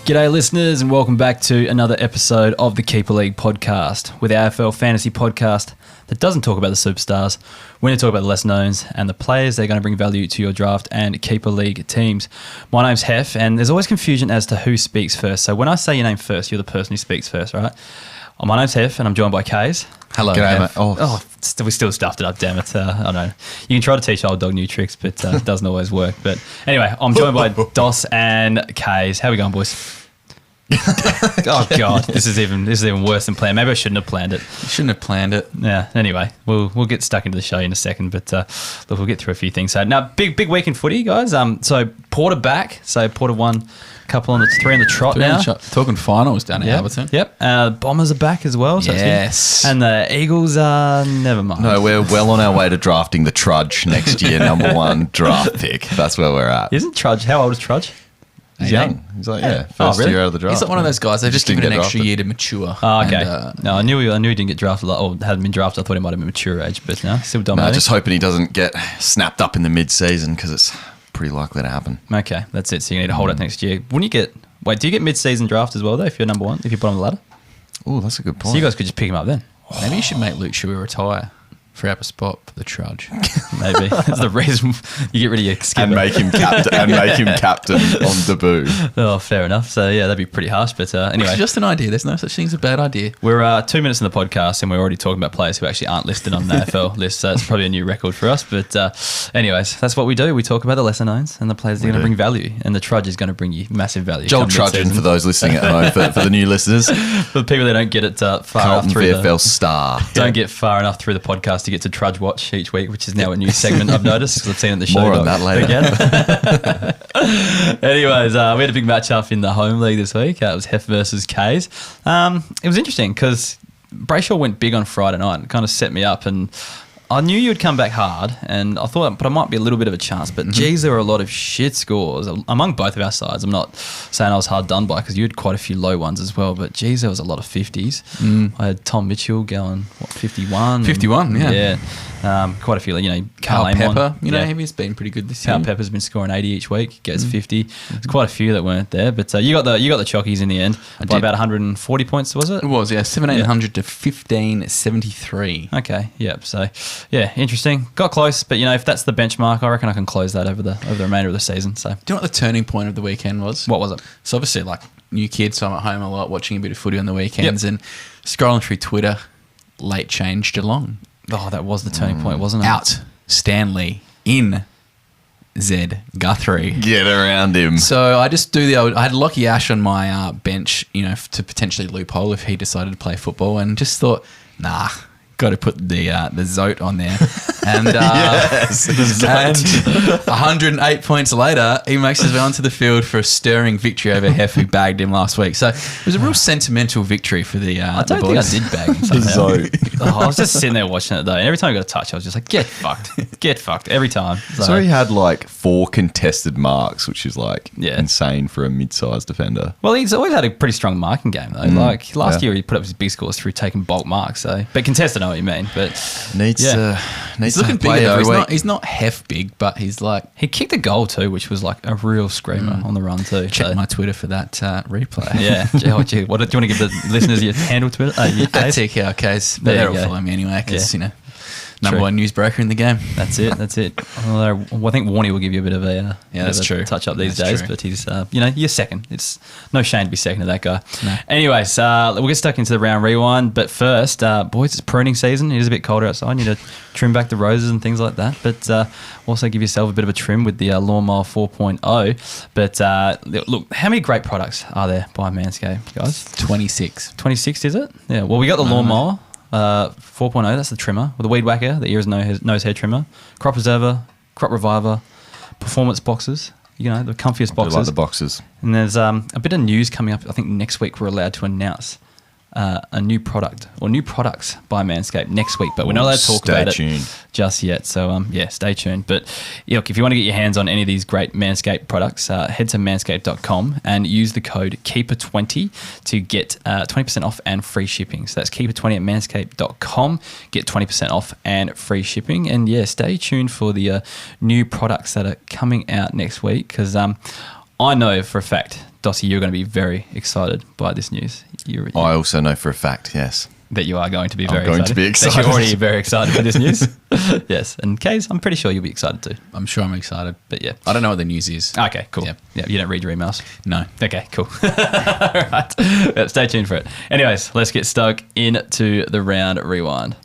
G'day listeners and welcome back to another episode of the Keeper League podcast, with our AFL fantasy podcast that doesn't talk about the superstars. We're going to talk about the less knowns and the players that are going to bring value to your draft and Keeper League teams. My name's Hef, and there's always confusion as to who speaks first. So when I say your name first, you're the person who speaks first, right? Oh, my name's Hef and I'm joined by Kays. Hello. G'day, mate. We still stuffed it up, damn it. I don't know. You can try to teach old dog new tricks, but it doesn't always work. But anyway, I'm joined by Dos and Kays. How we going, boys? Oh God, this is even worse than planned. Maybe I shouldn't have planned it. You shouldn't have planned it. Yeah. Anyway, we'll get stuck into the show in a second, but look, we'll get through a few things. So now, big week in footy, guys. So Porter back. So Porter won. Couple on the three on the trot now. Talking finals down at Alberton. Yep. Bombers are back as well. So yes. And the Eagles are never mind. No, we're well on our way to drafting the Trudge next year, number one draft pick. That's where we're at. Isn't Trudge? How old is Trudge? He's young. He's like, first really? year out of the draft. He's like one of those guys. They've just given an extra year to mature. Oh, okay. No, I knew he didn't get drafted or hadn't been drafted. I thought he might have been mature age, but no, still dominating. No, just hoping he doesn't get snapped up in the mid-season because it's pretty likely to happen. Okay, that's it. So you need to hold it next year. Wouldn't you get... Wait, do you get mid-season draft as well, though, if you're number one, if you put on the ladder? Oh, that's a good point. So you guys could just pick him up then. Maybe you should make Luke Shuey retire. Free up a spot for the Trudge. Maybe. That's the reason you get rid of your skipper. And make him captain on debut. Oh, fair enough. So, yeah, that'd be pretty harsh. But anyway. It's just an idea. There's no such thing as a bad idea. We're 2 minutes in the podcast and we're already talking about players who actually aren't listed on the AFL list. So it's probably a new record for us. But anyways, that's what we do. We talk about the lesser knowns and the players that are going to bring value. And the Trudge is going to bring you massive value. Joel Trudgeon for those listening at home, for the new listeners. For the people that don't get it far Carlton enough through VFL star. Don't get far enough through the podcast to get to Trudge Watch each week, which is now a new segment I've noticed because I've seen it in the show. More on that later. Again. Anyways, we had a big match up in the home league this week. It was Hef versus Kays. It was interesting because Brayshaw went big on Friday night. It kind of set me up, and I knew you'd come back hard, and I thought, but I might be a little bit of a chance. But geez, there were a lot of shit scores among both of our sides. I'm not saying I was hard done by because you had quite a few low ones as well. But geez, there was a lot of 50s. I had Tom Mitchell going 51. 51, yeah. Yeah. Quite a few, Carl Amon, Pepper, he's been pretty good this year. Carl Pepper's been scoring 80 each week, gets 50. There's quite a few that weren't there, but you got the chockies in the end by about 140 points, was it? It was, yeah, 1,700 to 1,573. Okay, yep. So, yeah, interesting. Got close, but if that's the benchmark, I reckon I can close that over the remainder of the season. So, do you know what the turning point of the weekend was? What was it? So obviously, new kid, so I'm at home a lot watching a bit of footy on the weekends and scrolling through Twitter. Late change Geelong. Oh, that was the turning point, wasn't it? Out Stanley, in Zed Guthrie. Get around him. So I just do the old... I had Lockie Ash on my bench, to potentially loophole if he decided to play football, and just thought, nah, got to put the Zote on there. And, yes, the Zote. And 108 points later, he makes his way onto the field for a stirring victory over Hef, who bagged him last week. So it was a real sentimental victory for the I don't boys. think I did bag him somehow. I was just sitting there watching it though, and every time I got a touch, I was just like, get fucked every time. So he had 4 contested marks, which is insane for a mid-sized defender. Well, he's always had a pretty strong marking game though. Last year he put up his big scores through taking bulk marks. So, but contested, I know what you mean. But needs he's looking bigger though. He's not Hef big, but he's he kicked a goal too, which was a real screamer on the run too. Check my Twitter for that replay. Yeah. What do you want to give the listeners your handle Twitter? Your at TKRKs. But they'll follow me anyway because number one newsbreaker in the game. That's it. Although I think Warney will give you a bit of a true. touch up these days, but he's you're second. It's no shame to be second to that guy. No. Anyways, we'll get stuck into the round rewind, but first, boys, it's pruning season. It is a bit colder outside. You need to trim back the roses and things like that, but also give yourself a bit of a trim with the Lawnmower 4.0. But look, how many great products are there by Manscaped, guys? 26. 26 is it? Yeah. Well, we got the Lawnmower 4.0, that's the trimmer, with the Weed Whacker, the ears and nose hair trimmer, Crop Preserver, Crop Reviver, Performance boxes, the comfiest boxes. I like the boxes. And there's a bit of news coming up. I think next week we're allowed to announce a new product or new products by Manscaped next week, but we're not allowed to talk about it just yet. So, stay tuned. But look, if you want to get your hands on any of these great Manscaped products, head to manscaped.com and use the code KEEPER20 to get 20% off and free shipping. So that's KEEPER20 at manscaped.com. Get 20% off and free shipping. And stay tuned for the new products that are coming out next week because I know for a fact Dossie, you're going to be very excited by this news. I also know for a fact, yes, that you are going to be I'm going to be excited. That you're already very excited for this news. Yes. And Kays, I'm pretty sure you'll be excited too. I'm sure I'm excited. But yeah. I don't know what the news is. Okay, cool. Yeah. You don't read your emails? No. Okay, cool. All right. Yeah, stay tuned for it. Anyways, let's get stuck into the round rewind.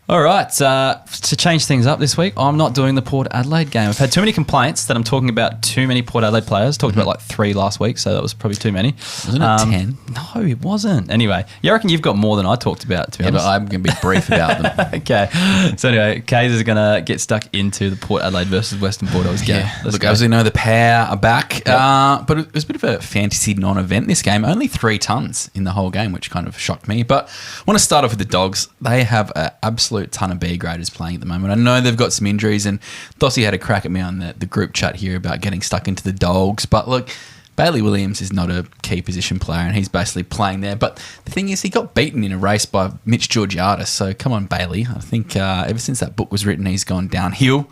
All right, to change things up this week, I'm not doing the Port Adelaide game. I've had too many complaints that I'm talking about too many Port Adelaide players. Talked about like 3 last week, so that was probably too many. Wasn't it 10? No, it wasn't. Anyway, you reckon you've got more than I talked about, to be honest. But I'm going to be brief about them. Okay. So anyway, Kays is going to get stuck into the Port Adelaide versus Western Bulldogs game. Yeah, look, as we know, the pair are back, but it was a bit of a fantasy non-event this game. Only 3 tonnes in the whole game, which kind of shocked me. But I want to start off with the Dogs. They have an absolute ton of B graders playing at the moment. I know they've got some injuries, and Dossie had a crack at me on the group chat here about getting stuck into the Dogs. But look, Bailey Williams is not a key position player, and he's basically playing there. But the thing is, he got beaten in a race by Mitch Georgiadis. So come on, Bailey. I think ever since that book was written, he's gone downhill.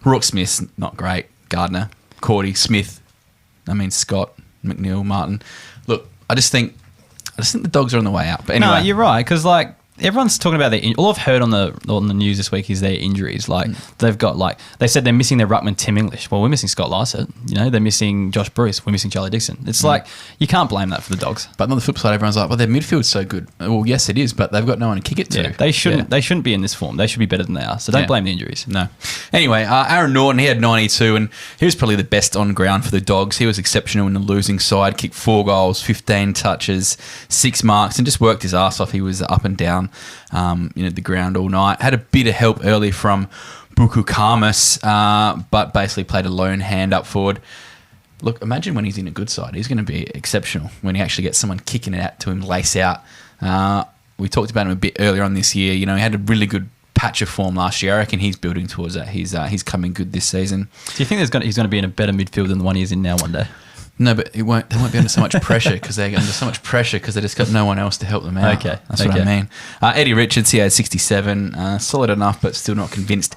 Rourke Smith's not great. Gardner, Cordy, Smith, Scott, McNeil, Martin. Look, I just think the Dogs are on the way out. But anyway, no, you're right, because like everyone's talking about all I've heard on the news this week is their injuries. Like they've got they said they're missing their ruckman Tim English. Well, we're missing Scott Lycett. They're missing Josh Bruce. We're missing Charlie Dixon. It's like you can't blame that for the Dogs. But on the flip side, everyone's like, well, their midfield's so good. Well, yes, it is, but they've got no one to kick it to. Yeah, they shouldn't be in this form. They should be better than they are. So don't blame the injuries. No. Anyway, Aaron Norton, he had 92, and he was probably the best on ground for the Dogs. He was exceptional in the losing side. Kicked 4 goals, 15 touches, 6 marks, and just worked his ass off. He was up and down. The ground all night. Had a bit of help early from Buku Karmas, but basically played a lone hand up forward. Look, imagine when he's in a good side. He's going to be exceptional when he actually gets someone kicking it out to him, lace out. We talked about him a bit earlier on this year. He had a really good patch of form last year. I reckon he's building towards that. He's coming good this season. Do you think he's going to be in a better midfield than the one he's in now one day? No, but they won't be under so much pressure because they're under so much pressure because they just got no one else to help them out. Okay. That's what I mean. Eddie Richards, he had 67. Solid enough, but still not convinced.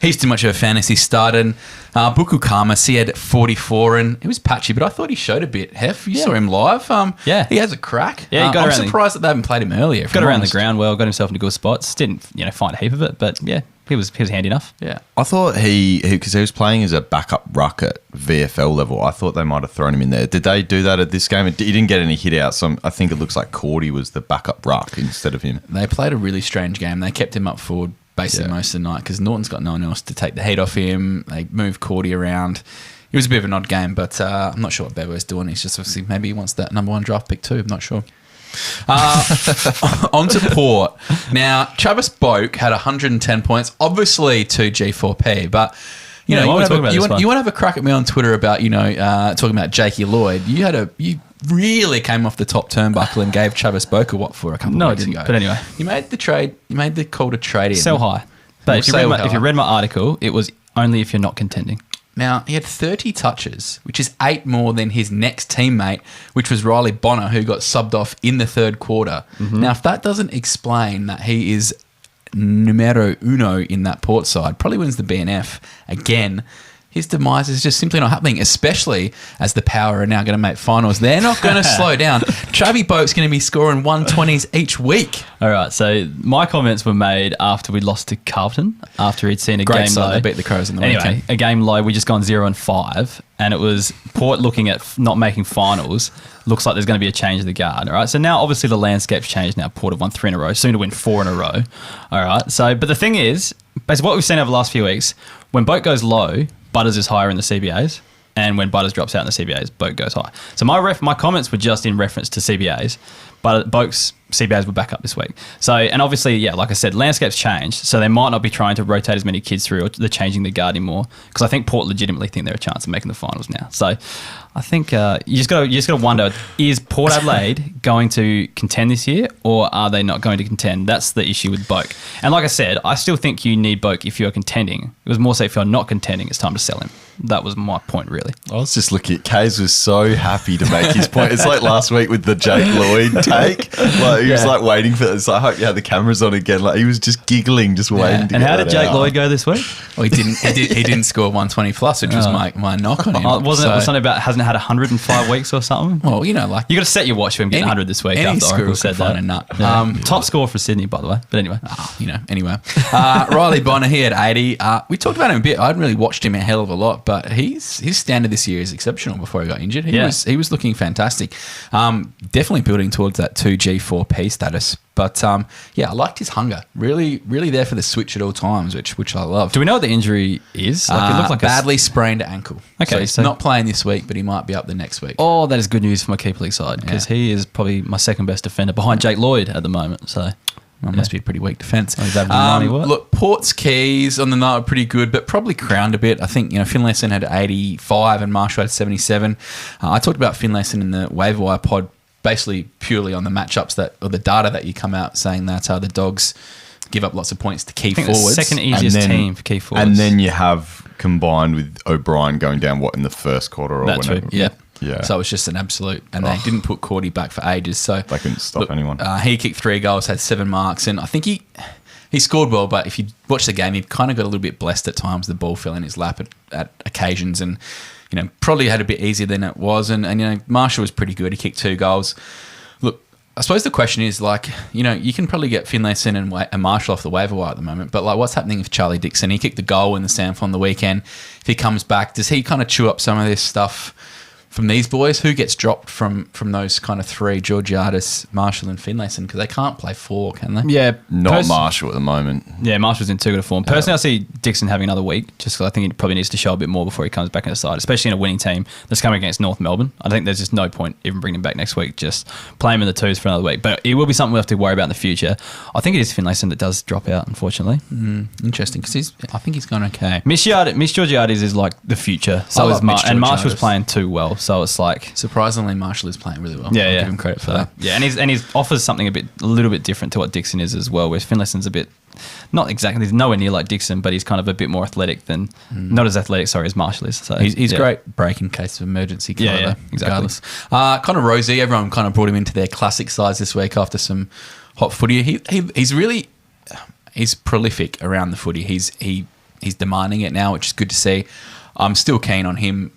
He's too much of a fantasy start. And Buku Karmas, he had 44, and it was patchy, but I thought he showed a bit. Hef, you saw him live. Yeah. He has a crack. Yeah, I'm surprised that they haven't played him earlier. Got around the ground well, got himself into good spots. Didn't find a heap of it, but yeah, he was handy enough. Yeah. I thought because he was playing as a backup ruck at VFL level, I thought they might have thrown him in there. Did they do that at this game? He didn't get any hit outs, so I think it looks like Cordy was the backup ruck instead of him. They played a really strange game. They kept him up forward basically most of the night because Norton's got no one else to take the heat off him. They moved Cordy around. It was a bit of an odd game, but I'm not sure what Bevo's doing. He's just obviously maybe he wants that number 1 draft pick too. I'm not sure. On to Port. Now, Travis Boak had 110 points, obviously 2 G4P, but you want to have a crack at me on Twitter about talking about Jakey Lloyd. You really came off the top turnbuckle and gave Travis Boak a what for a couple of weeks ago. But anyway, you made the trade. You made the call to trade him. Sell high. But if you read my article, it was only if you're not contending. Now, he had 30 touches, which is 8 more than his next teammate, which was Riley Bonner, who got subbed off in the third quarter. Mm-hmm. Now, if that doesn't explain that he is numero uno in that Port side, probably wins the BNF again, his demise is just simply not happening, especially as the Power are now going to make finals. They're not going to slow down. Travie Boak's going to be scoring 120s each week. All right, so my comments were made after we lost to Carlton, after he'd seen a Great game side. low. They beat the Crows in the weekend. Anyway, a game low, we just gone 0-5, and it was Port looking at not making finals. Looks like there's going to be a change of the guard. All right, so now obviously the landscape's changed now. Port have won 3 in a row, soon to win 4 in a row. All right, so but the thing is, basically what we've seen over the last few weeks, when Boak goes low, Butters is higher in the CBAs, and when Butters drops out in the CBAs, Boak goes high. So my comments were just in reference to CBAs, but Boak's CBAs were back up this week. So, and obviously, yeah, like I said, landscape's changed, so they might not be trying to rotate as many kids through, or they're changing the guard anymore, because I think Port legitimately think they're a chance of making the finals now. So, I think you just got to wonder: is Port Adelaide going to contend this year, or are they not going to contend? That's the issue with Boak. And like I said, I still think you need Boak if you're contending. It was more so if you're not contending, it's time to sell him. That was my point, really. I was just looking at Kays was so happy to make his point. It's like last week with the Jake Lloyd take. Like he was like waiting for this. I hope you had the cameras on again. Like he was just giggling, just waiting to And get how did Jake Lloyd go this week? Well, he didn't score 120 plus, which was my knock on him. Wasn't it something about hasn't had 105 weeks or something? Well, you know, like you got to set your watch for him getting 100 this week. Any After Oracle said said that. Nut. Top score for Sydney, by the way. But anyway, anyway. Riley Bonner, he had 80. We talked about him a bit. I hadn't really watched him a hell of a lot, but his standard this year is exceptional. Before he got injured, he was looking fantastic. Definitely building towards that 2G 4P status. But I liked his hunger. Really, really there for the switch at all times, which I love. Do we know what the injury is? It looked like badly sprained ankle. Okay, so he's not playing this week, but he might be up the next week. Oh, that is good news for my keeper league side because he is probably my second best defender behind Jake Lloyd at the moment. So. That must be a pretty weak defence. Look, Port's keys on the night were pretty good, but probably crowned a bit. I think Finlayson had 85 and Marshall had 77. I talked about Finlayson in the waiver wire pod, basically purely on the matchups or the data that you come out saying that the Dogs give up lots of points to key forwards. The second easiest team for key forwards. And then you have combined with O'Brien going down in the first quarter or whatever. Yeah. So it was just an absolute, and they didn't put Cordy back for ages. So they couldn't stop anyone. He kicked 3 goals, had 7 marks, and I think he scored well. But if you watch the game, he kind of got a little bit blessed at times. The ball fell in his lap at occasions, and probably had a bit easier than it was. And Marshall was pretty good. He kicked 2 goals. Look, I suppose the question is you can probably get Finlayson and Marshall off the waiver wire at the moment, but what's happening with Charlie Dixon? He kicked the goal in the Sample on the weekend. If he comes back, does he kind of chew up some of this stuff from these boys? Who gets dropped from those kind of 3, Georgiadis, Marshall and Finlayson? Because they can't play 4, can they? Yeah. Not Marshall at the moment. Yeah, Marshall's in too good a form. Personally, I see Dixon having another week just because I think he probably needs to show a bit more before he comes back in the side, especially in a winning team that's coming against North Melbourne. I think there's just no point even bringing him back next week. Just play him in the 2s for another week. But it will be something we'll have to worry about in the future. I think it is Finlayson that does drop out, unfortunately. Interesting, because I think he's gone okay. Miss Georgiadis is like the future. So is and Marshall's playing too well. So it's like... Surprisingly, Marshall is playing really well. Yeah, I'll give him credit for that. Yeah, and he offers something a little bit different to what Dixon is as well. Whereas Finlayson's a bit, not exactly, he's nowhere near like Dixon, but he's kind of a bit more athletic than, not as athletic, sorry, as Marshall is. So he's great break in case of emergency. Yeah, exactly. Connor Rosie, everyone kind of brought him into their classic sides this week after some hot footy. He's prolific around the footy. He's demanding it now, which is good to see. I'm still keen on him.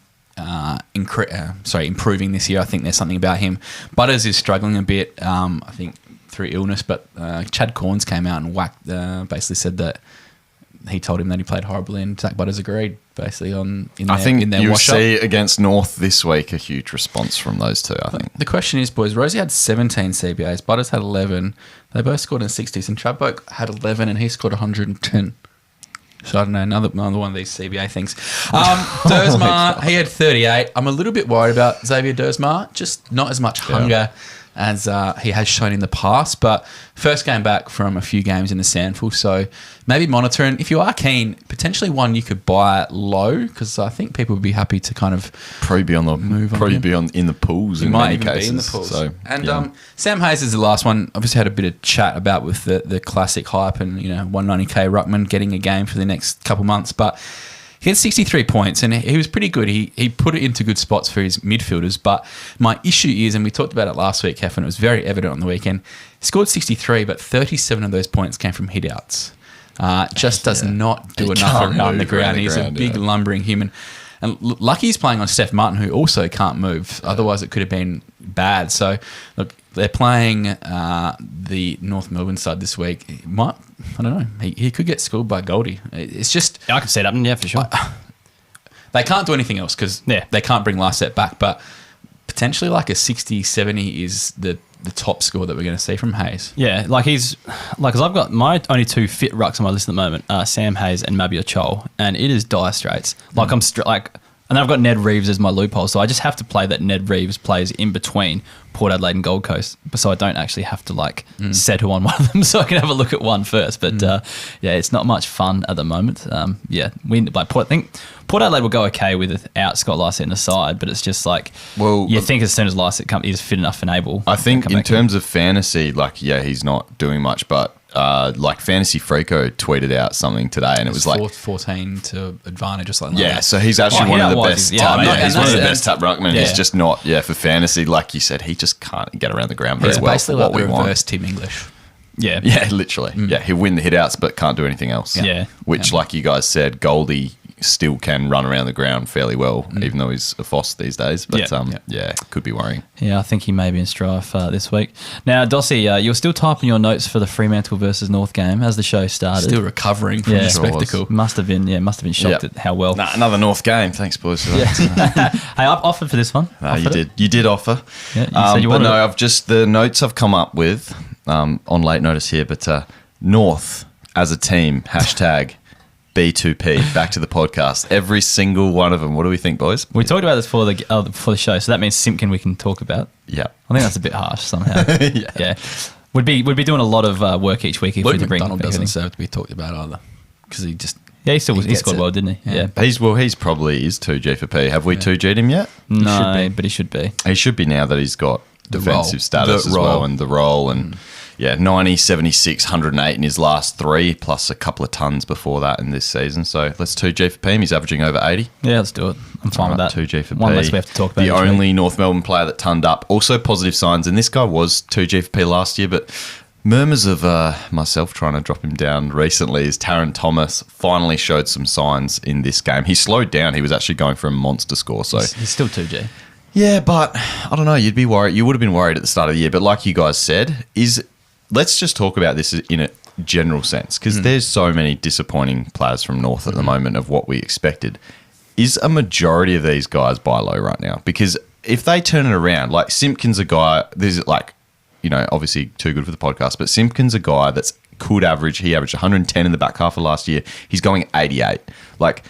Improving this year. I think there's something about him. Butters is struggling a bit, I think, through illness, but Chad Corns came out and basically said that he told him that he played horribly, and Zach Butters agreed, basically, I think you'll see against North this week a huge response from those two, I think. The question is, boys, Rosie had 17 CBAs, Butters had 11. They both scored in 60s, and Chadboke had 11 and he scored 110. So I don't know, another one of these CBA things. Dersmar, he had 38. I'm a little bit worried about Xavier Dersmar, just not as much hunger as he has shown in the past. But first game back from a few games in the Sandful, so maybe monitor. And if you are keen, potentially one you could buy low, because I think people would be happy to kind of probably be on the move on. Probably be in the pools. He in might many even cases. be in the pools. So, and Sam Hayes is the last one. Obviously had a bit of chat about with the classic hype and 190k ruckman getting a game for the next couple months, but he had 63 points and he was pretty good. He put it into good spots for his midfielders. But my issue is, and we talked about it last week, Hef, and it was very evident on the weekend, he scored 63, but 37 of those points came from hit-outs. Just does not do enough around the ground. He's a big lumbering human. And lucky he's playing on Steph Martin, who also can't move. Otherwise, it could have been bad. So, look, they're playing the North Melbourne side this week. I don't know. He could get schooled by Goldie. It's just... I can see it happening, for sure. They can't do anything else because they can't bring Lysette back. But potentially like a 60, 70 is the top score that we're going to see from Hayes. Yeah, because I've got my only 2 fit rucks on my list at the moment are Sam Hayes and Mabia Chol, and it is dire straits. And then I've got Ned Reeves as my loophole, so I just have to play that Ned Reeves plays in between Port Adelaide and Gold Coast, so I don't actually have to settle on one of them, so I can have a look at one first. But it's not much fun at the moment. I think Port Adelaide will go okay without Scott Lysett in the side, but it's just think as soon as Lysett is fit enough and able. I think in terms of fantasy, he's not doing much, but like Fantasy Freako tweeted out something today, and it was like 14 to advantage or something like that. so he's actually one of the best. He's one of the best tap ruckman. Yeah. He's just not for fantasy, like you said, he just can't get around the ground very well. Basically, for what like we the want. reverse Tim English. Yeah. Yeah, literally. Yeah, he'll win the hitouts, but can't do anything else. Yeah. Which, like you guys said, Goldie still can run around the ground fairly well, even though he's a Foss these days. But it could be worrying. Yeah, I think he may be in strife this week. Now, Dossie, you're still typing your notes for the Fremantle versus North game as the show started. Still recovering from the spectacle. Must have been shocked at how well. Nah, another North game. Thanks, boys. For that. Hey, I offered for this one. You did offer. Yeah, you said you wanted it. The notes I've come up with on late notice here, but North as a team, hashtag B2P, back to the podcast. Every single one of them. What do we think, boys? We talked about this before the show, so that means Simpkin we can talk about. Yeah. I think that's a bit harsh somehow. Yeah. We'd be doing a lot of work each week if Luke we bring McDonald doesn't deserve to be talked about either, because he just he scored well, didn't he? Yeah. He's probably 2G for P. Have we 2G'd him yet? No, but he should be. He should be now that he's got defensive status as well, and the role, and 90, 76, 108 in his last three, plus a couple of tons before that in this season. So let's 2G for P. He's averaging over 80. Yeah, let's do it. I'm fine with that. 2G for P. One less we have to talk about. The only North Melbourne player that tonned up. Also positive signs, and this guy was 2G for P last year, but murmurs of myself trying to drop him down recently is Taron Thomas finally showed some signs in this game. He slowed down. He was actually going for a monster score. So he's still 2G. Yeah, but I don't know. You'd be worried. You would have been worried at the start of the year. But like you guys said, let's just talk about this in a general sense, because there's so many disappointing players from North at the moment of what we expected. Is a majority of these guys buy low right now? Because if they turn it around, like Simpkin's a guy, there's like, obviously too good for the podcast, but Simpkin's a guy that's could average. He averaged 110 in the back half of last year. He's going 88. Like,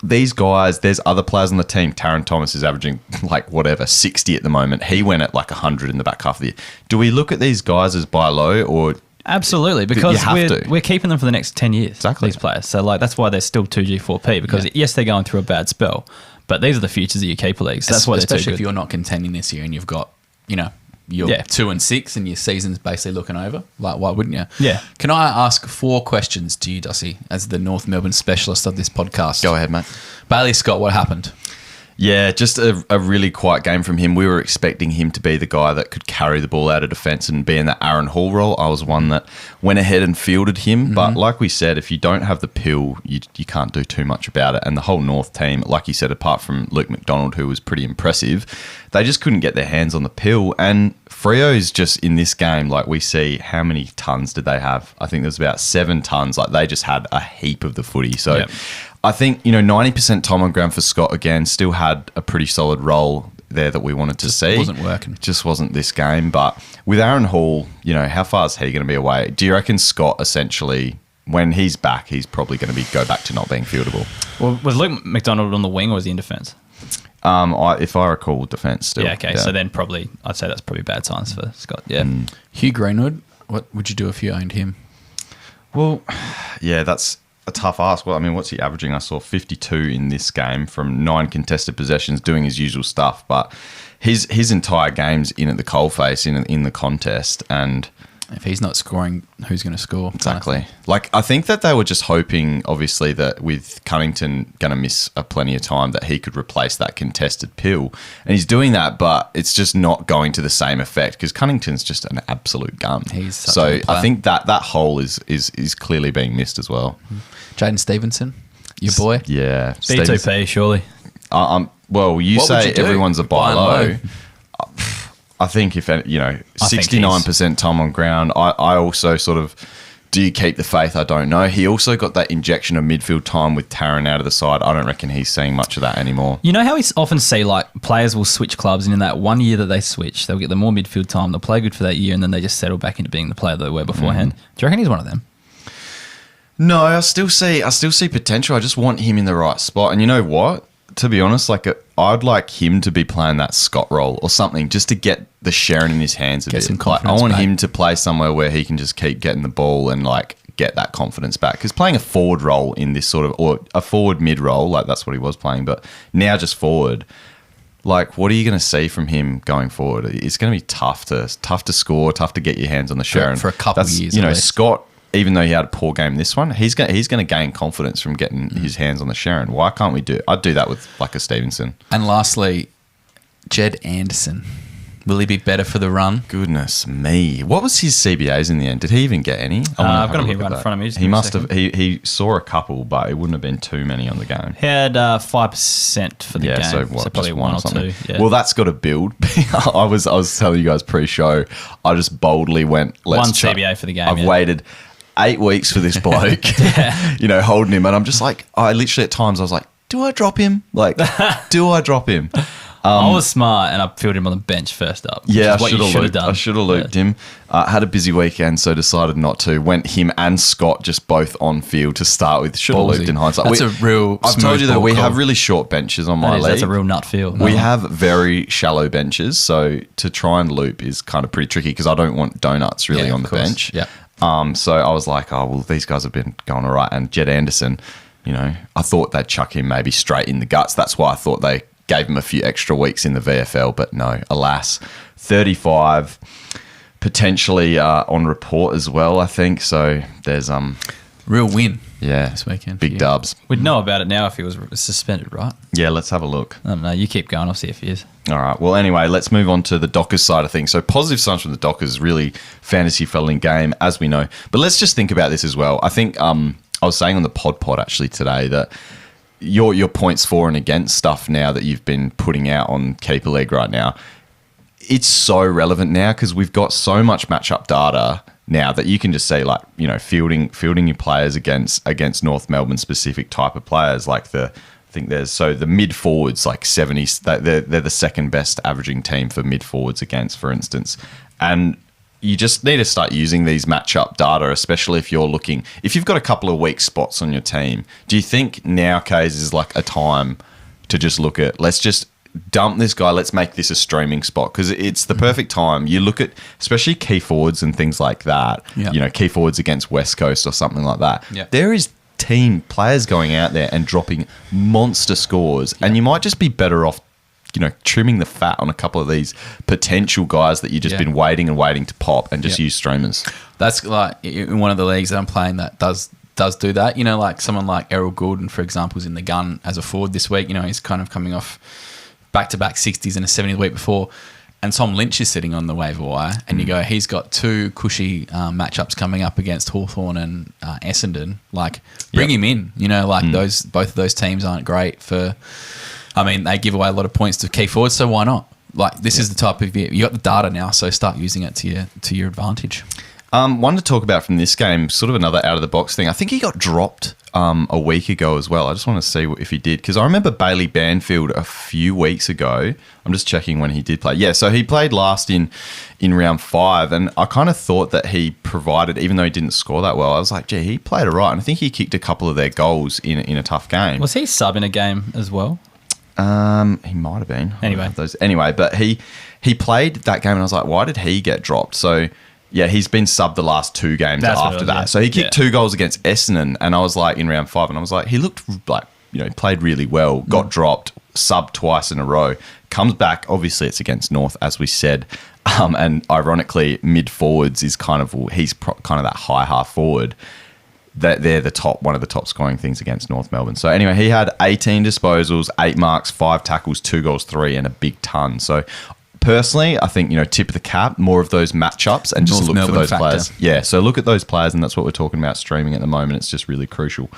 these guys, there's other players on the team. Taron Thomas is averaging 60 at the moment. He went at 100 in the back half of the year. Do we look at these guys as buy low, or absolutely, because we're keeping them for the next 10 years. Exactly. These players. So that's why they're still 2G 4P, because yes, they're going through a bad spell, but these are the futures of your keeper leagues. That's why they're too especially good. if you're not contending this year and you've got you're 2-6 and your season's basically looking over. Like, why wouldn't you? Yeah. Can I ask 4 questions to you, Dusty, as the North Melbourne specialist of this podcast? Go ahead, mate. Bailey Scott, what happened? Yeah, just a really quiet game from him. We were expecting him to be the guy that could carry the ball out of defence and be in that Aaron Hall role. I was one that went ahead and fielded him. But like we said, if you don't have the pill, you can't do too much about it. And the whole North team, like you said, apart from Luke McDonald, who was pretty impressive, they just couldn't get their hands on the pill. And Freo's just in this game, like we see, how many tons did they have? I think there was about 7 tons. Like, they just had a heap of the footy. So Yep. I think, 90% time on ground for Scott again, still had a pretty solid role there that we wanted to see. Wasn't working. Just wasn't this game. But with Aaron Hall, how far is he going to be away? Do you reckon Scott essentially, when he's back, he's probably going to go back to not being fieldable? Well, was Luke McDonald on the wing or was he in defence? If I recall, defence still. Yeah, okay. So then I'd say that's probably bad signs for Scott. Yeah. Hugh Greenwood, what would you do if you owned him? Well, yeah, that's a tough ask. Well, I mean, what's he averaging? I saw 52 in this game from 9 contested possessions, doing his usual stuff. But his entire game's in at the coalface in the contest, and if he's not scoring, who's going to score? Exactly. Like, I think that they were just hoping, obviously, that with Cunnington going to miss plenty of time, that he could replace that contested pill. And he's doing that, but it's just not going to the same effect because Cunnington's just an absolute gun. He's such a good player. I think that hole is clearly being missed as well. Jaden Stevenson, your boy? Yeah. B2P, surely. Well, you What would say you do? everyone's a buy low. I think if 69% time on ground, I also sort of, do you keep the faith? I don't know. He also got that injection of midfield time with Taron out of the side. I don't reckon he's seeing much of that anymore. You know how we often see players will switch clubs, and in that 1 year that they switch, they'll get the more midfield time, they'll play good for that year, and then they just settle back into being the player that they were beforehand. Do you reckon he's one of them? No, I still see potential. I just want him in the right spot. And you know what? To be honest, I'd like him to be playing that Scott role or something, just to get the Sharon in his hands a bit. Some confidence I want back. him to play somewhere where he can just keep getting the ball and get that confidence back. Because playing a forward role in this sort of, or a forward mid role, that's what he was playing, but now just forward. What are you going to see from him going forward? It's going to be tough to score, tough to get your hands on the Sharon for a couple of years. Scott even though he had a poor game this one, he's going to gain confidence from getting his hands on the Sharon. Why can't we do? I'd do that with like a Stevenson. And lastly, Jed Anderson. Will he be better for the run? Goodness me. What was his CBAs in the end? Did he even get any? I've got him here right in front of me. He must have. He saw a couple, but it wouldn't have been too many on the game. He had 5% for the game. So probably one or two. Yeah. Well, that's got to build. I was telling you guys pre-show, I just boldly went, let's one CBA for the game. I've waited 8 weeks for this bloke, holding him. And I'm just like, I literally at times I was like, do I drop him? Like, do I drop him? I was smart and I filled him on the bench first up. Yeah, I should have looped him. Had a busy weekend, so decided not to. Went him and Scott just both on field to start with. Should have looped in hindsight. That's a real I've told you that we have really short benches on my league. That's a real nut field. We have very shallow benches, so to try and loop is kind of pretty tricky because I don't want donuts really on the bench. Yeah. So I was like, oh, well, these guys have been going all right. And Jed Anderson, I thought they'd chuck him maybe straight in the guts. That's why I thought they gave him a few extra weeks in the VFL, but no, alas, 35 potentially on report as well, I think. So there's real win. Yeah, this weekend. Big dubs. We'd know about it now if he was suspended, right? Yeah, let's have a look. I don't know. You keep going. I'll see if he is. All right. Well, anyway, let's move on to the Dockers side of things. So positive signs from the Dockers, really fantasy felling game, as we know. But let's just think about this as well. I think I was saying on the pod actually today that your points for and against stuff now that you've been putting out on Keeper League right now, it's so relevant now because we've got so much matchup data now that you can just say fielding your players against North Melbourne specific type of players like the mid forwards like 70s, they're the second best averaging team for mid forwards against, for instance, and you just need to start using these matchup data, especially if you've got a couple of weak spots on your team. Do you think nowadays is like a time to just look at, let's just dump this guy, let's make this a streaming spot? Because it's the perfect time. You look at, especially key forwards and things like that, key forwards against West Coast or something like that. Yeah. There is team players going out there and dropping monster scores, and you might just be better off trimming the fat on a couple of these potential guys that you've just been waiting to pop and just use streamers. That's like in one of the leagues that I'm playing that does do that. Like someone like Errol Goulden, for example, is in the gun as a forward this week. He's kind of coming off back-to-back 60s and a 70 the week before. And Tom Lynch is sitting on the waiver wire, and you go, he's got two cushy matchups coming up against Hawthorn and Essendon. Like, bring him in. Both of those teams aren't great for... they give away a lot of points to key forwards, so why not? Like, this is the type of... You got the data now, so start using it to your advantage. One to talk about from this game, sort of another out-of-the-box thing. I think he got dropped a week ago as well. I just want to see if he did, because I remember Bailey Banfield a few weeks ago. I'm just checking when he did play. Yeah, so he played last in round 5, and I kind of thought that he provided, even though he didn't score that well, I was like, gee, he played all right, and I think he kicked a couple of their goals in a tough game. Was he sub in a game as well? He might have been. Anyway, but he played that game, and I was like, why did he get dropped? So... yeah, he's been subbed the last 2 games after that. Yeah. So he kicked 2 goals against Essendon, and I was like, in round 5, and I was like, he looked like, played really well, got dropped, subbed twice in a row, comes back. Obviously, it's against North, as we said. And ironically, mid forwards is kind of that high half forward. They're one of the top scoring things against North Melbourne. So anyway, he had 18 disposals, 8 marks, 5 tackles, 2 goals, 3, and a big ton. So personally, I think, tip of the cap, more of those matchups and just look for those players. Yeah, so look at those players, and that's what we're talking about streaming at the moment. It's just really crucial.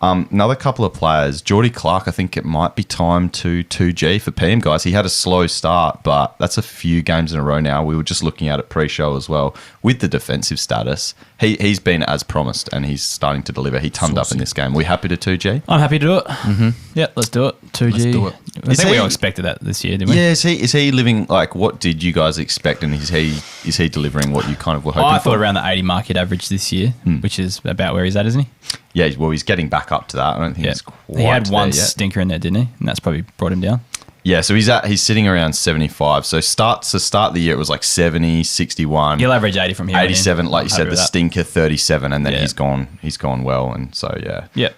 Another couple of players, Geordie Clark, I think it might be time to 2G for PM, guys. He had a slow start, but that's a few games in a row now. We were just looking at it pre-show as well. With the defensive status, he's been as promised, and he's starting to deliver. He turned up in this game. We happy to 2G? I'm happy to do it. Mm-hmm. Yeah, let's do it. 2G. Let's do it. I think we all expected that this year, didn't we? Yeah, is he living, like, what did you guys expect, and is he delivering what you kind of were hoping for? I thought around the 80 mark he'd average this year, which is about where he's at, isn't he? Yeah, well, he's getting back up to that. I don't think he's quite. He had one stinker in there, didn't he? And that's probably brought him down. Yeah, so he's sitting around 75. So start the year, it was like 70, 61. He'll average 80 from here. 87, like you said, the stinker 37, and then he's gone well, and so yeah. Yep.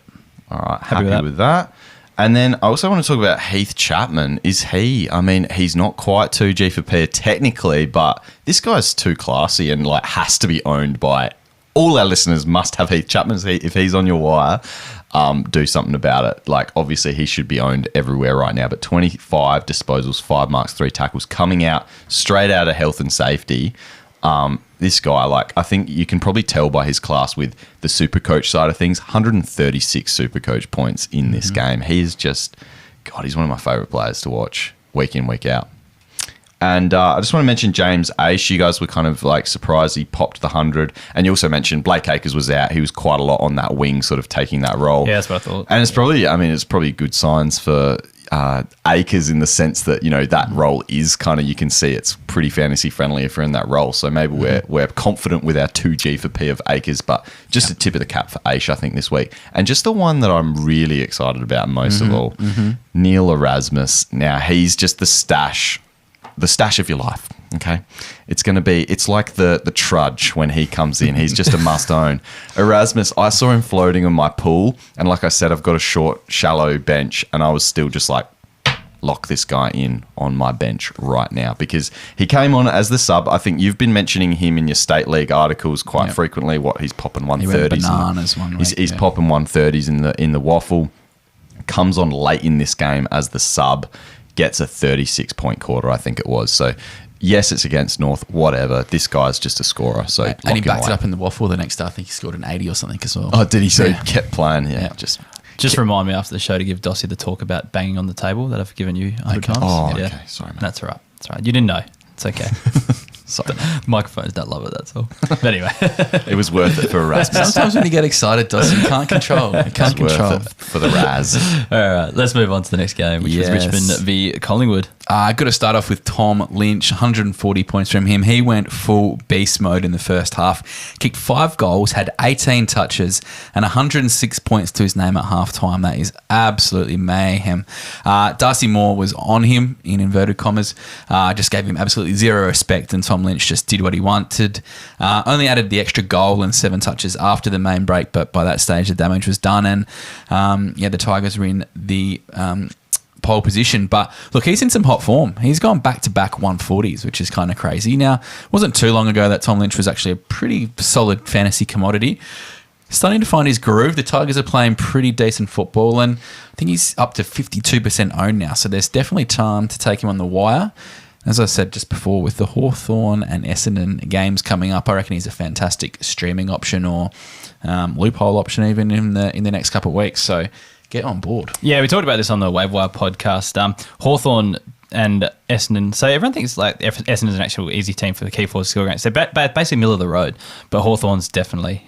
All right, happy with that. And then I also want to talk about Heath Chapman. He's not quite 2G for Pear technically, but this guy's too classy and like has to be owned by all our listeners must have Heath Chapman. If he's on your wire, do something about it. Like, obviously, he should be owned everywhere right now, but 25 disposals, 5 marks, 3 tackles, coming out straight out of health and safety. This guy, like, I think you can probably tell by his class with the Supercoach side of things, 136 Supercoach points in this game. He is just, God, he's one of my favourite players to watch week in, week out. And I just want to mention James Aish. You guys were kind of like surprised he popped the 100. And you also mentioned Blake Acres was out. He was quite a lot on that wing, sort of taking that role. Yeah, that's what I thought. And it's probably good signs for Acres in the sense that, that role is kind of, you can see it's pretty fantasy friendly if you're in that role. So maybe we're confident with our 2G for P of Acres, but just a tip of the cap for Aish, I think, this week. And just the one that I'm really excited about most of all, Neil Erasmus. Now, he's just the stash of your life, okay? It's like the trudge when he comes in. He's just a must own. Erasmus, I saw him floating on my pool, and like I said, I've got a short, shallow bench, and I was still just like, lock this guy in on my bench right now, because he came on as the sub. I think you've been mentioning him in your State League articles quite frequently. He's popping 130s. He went bananas one week. He's popping 130s in the waffle. Comes on late in this game as the sub. Gets a 36-point quarter, I think it was. So, yes, it's against North, whatever. This guy's just a scorer. So, and he backed it up in the waffle the next day. I think he scored an 80 or something as well. Oh, did he? So he kept playing. Yeah. Just remind me after the show to give Darcy the talk about banging on the table that I've given you 100 times. Oh, okay. Sorry, mate. That's all right. That's all right. You didn't know. It's okay. Sorry. Microphones don't love it, that's all. But anyway. It was worth it for Erasmus. Sometimes when you get excited, Darcy, you can't control. You can't control. Worth it for the Raz. All right, let's move on to the next game, which was Richmond v Collingwood. I've got to start off with Tom Lynch, 140 points from him. He went full beast mode in the first half, kicked 5 goals, had 18 touches, and 106 points to his name at halftime. That is absolutely mayhem. Darcy Moore was on him, in inverted commas, just gave him absolutely zero respect, and Tom Lynch just did what he wanted. Only added the extra goal and 7 touches after the main break, but by that stage the damage was done, and the Tigers were in the pole position. But look, he's in some hot form. He's gone back-to-back 140s, which is kind of crazy. Now, it wasn't too long ago that Tom Lynch was actually a pretty solid fantasy commodity. Starting to find his groove. The Tigers are playing pretty decent football, and I think he's up to 52% owned now, so there's definitely time to take him on the wire. As I said just before, with the Hawthorn and Essendon games coming up, I reckon he's a fantastic streaming option or loophole option even in the next couple of weeks. So get on board. Yeah, we talked about this on the Wavewire podcast. Hawthorn and Essendon. So everyone thinks like Essendon's an actual easy team for the key forward to score against. They're basically middle of the road, but Hawthorn's definitely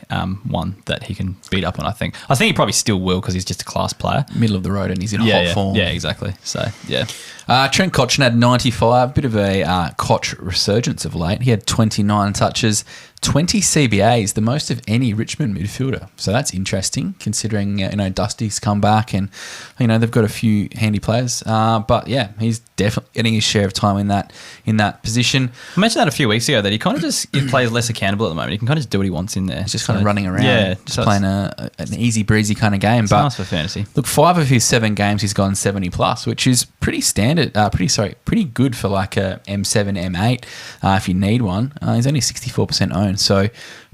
one that he can beat up on, I think. I think he probably still will because he's just a class player. Middle of the road and he's in hot form. Yeah, exactly. So, yeah. Trent Cotchin had 95, bit of a Koch resurgence of late. He had 29 touches, 20 CBAs, the most of any Richmond midfielder. So that's interesting considering, Dusty's come back and, they've got a few handy players. But yeah, he's definitely getting his share of time in that position. I mentioned that a few weeks ago that he kind of just plays less accountable at the moment. He can kind of just do what he wants in there. He's just kind of running around, just playing an easy breezy kind of game. But nice for fantasy. Look, 5 of his 7 games he's gone 70 plus, which is pretty standard. Pretty good for like a M7, M8 if you need one. He's only 64% owned, so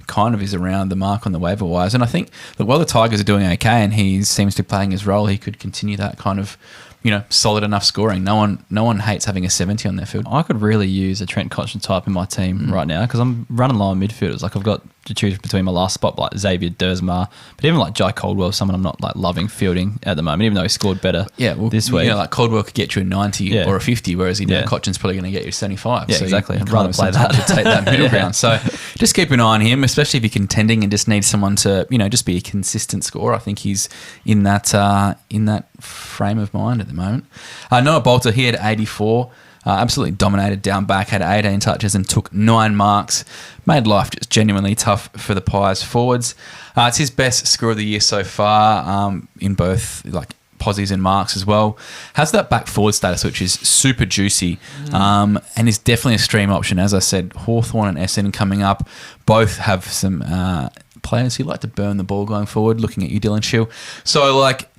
kind of is around the mark on the waiver wires. And I think, look, while the Tigers are doing okay and he seems to be playing his role, he could continue that kind of, solid enough scoring. No one hates having a 70 on their field. I could really use a Trent Cotchin type in my team right now because I'm running low on midfielders. Like I've got to choose between my last spot, like Xavier Dersmar, but even like Jai Caldwell, someone I'm not like loving fielding at the moment, even though he scored better this week. Like Caldwell could get you a 90 or a 50, whereas Cotchin's probably going to get you a 75. Yeah, so exactly. I'd rather play that to take that middle ground. So just keep an eye on him, especially if you're contending and just need someone to, just be a consistent scorer. I think he's in that frame of mind at the moment. Noah Bolter, he had 84. Absolutely dominated down back, had 18 touches and took 9 marks. Made life just genuinely tough for the Pies forwards. It's his best score of the year so far in both like posies and marks as well. Has that back forward status, which is super juicy and is definitely a stream option. As I said, Hawthorn and Essendon coming up both have some players who like to burn the ball going forward, looking at you, Dylan Shill. So, like,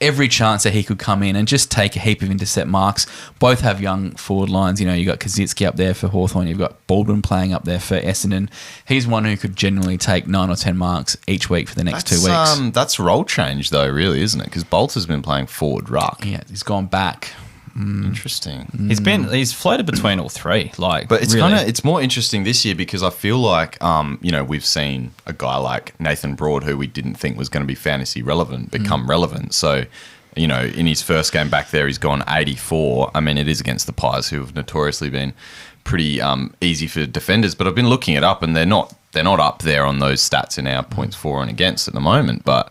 every chance that he could come in and just take a heap of intercept marks. Both have young forward lines. You know, you've got Kaczynski up there for Hawthorn. You've got Baldwin playing up there for Essendon. He's one who could generally take 9 or 10 marks each week for the next 2 weeks. That's role change, though, really, isn't it? Because Bolt has been playing forward ruck. Yeah, he's gone back. Interesting. He's floated between all three. Like, but it's really. it's more interesting this year because I feel like we've seen a guy like Nathan Broad who we didn't think was going to be fantasy relevant become relevant. So, in his first game back there, he's gone 84. I mean, it is against the Pies, who have notoriously been pretty easy for defenders. But I've been looking it up, and they're not up there on those stats in our points for and against at the moment. But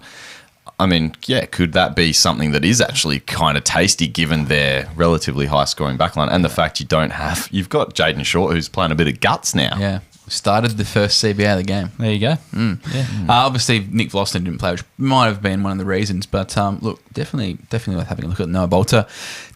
I mean, yeah, could that be something that is actually kind of tasty given their relatively high scoring backline and the fact you've got Jaden Short who's playing a bit of guts now. Yeah. Started the first CBA of the game. There you go. Yeah. Obviously, Nick Vlosten didn't play, which might have been one of the reasons. But look, definitely worth having a look at Noah Bolter.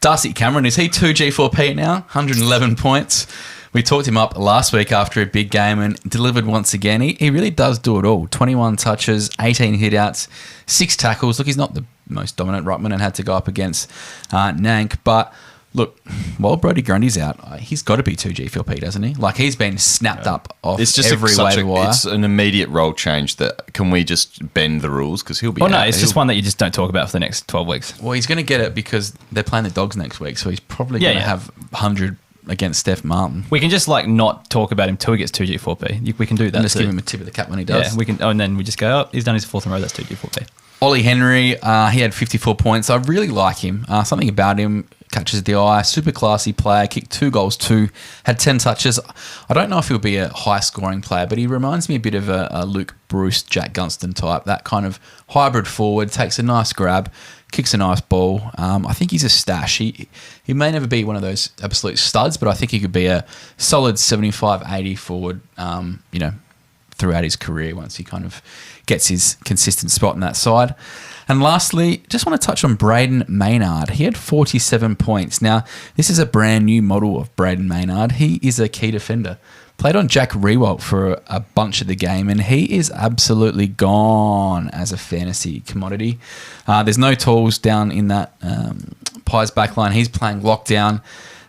Darcy Cameron, is he 2G4P now? 111 points. We talked him up last week after a big game and delivered once again. He really does do it all. 21 touches, 18 hit-outs, 6 tackles. Look, he's not the most dominant ruckman and had to go up against Nank. But look, while Brodie Grundy's out, he's got to be 2G4P, doesn't he? Like, he's been snapped up off every waiver wire. It's an immediate role change that can we just bend the rules because he'll be out. No, it's just one that you just don't talk about for the next 12 weeks. Well, he's going to get it because they're playing the Dogs next week, so he's probably going to have 100 against Steph Martin. We can just not talk about him till he gets 2G4P. We can do that. And just give him a tip of the cap when he does. Yeah, we can. And then we just go, he's done his 4th in a row, that's 2G4P. Ollie Henry, he had 54 points. I really like him. Something about him catches the eye. Super classy player. Kicked 2 goals, had 10 touches. I don't know if he'll be a high-scoring player, but he reminds me a bit of a Luke Bruce, Jack Gunston type. That kind of hybrid forward, takes a nice grab, kicks a nice ball. I think he's a stash. He may never be one of those absolute studs, but I think he could be a solid 75, 80 forward, throughout his career once he kind of gets his consistent spot in that side. And lastly, just want to touch on Braden Maynard. He had 47 points. Now, this is a brand new model of Braden Maynard. He is a key defender. Played on Jack Riewoldt for a bunch of the game, and he is absolutely gone as a fantasy commodity. There's no tools down in that Pies backline. He's playing lockdown,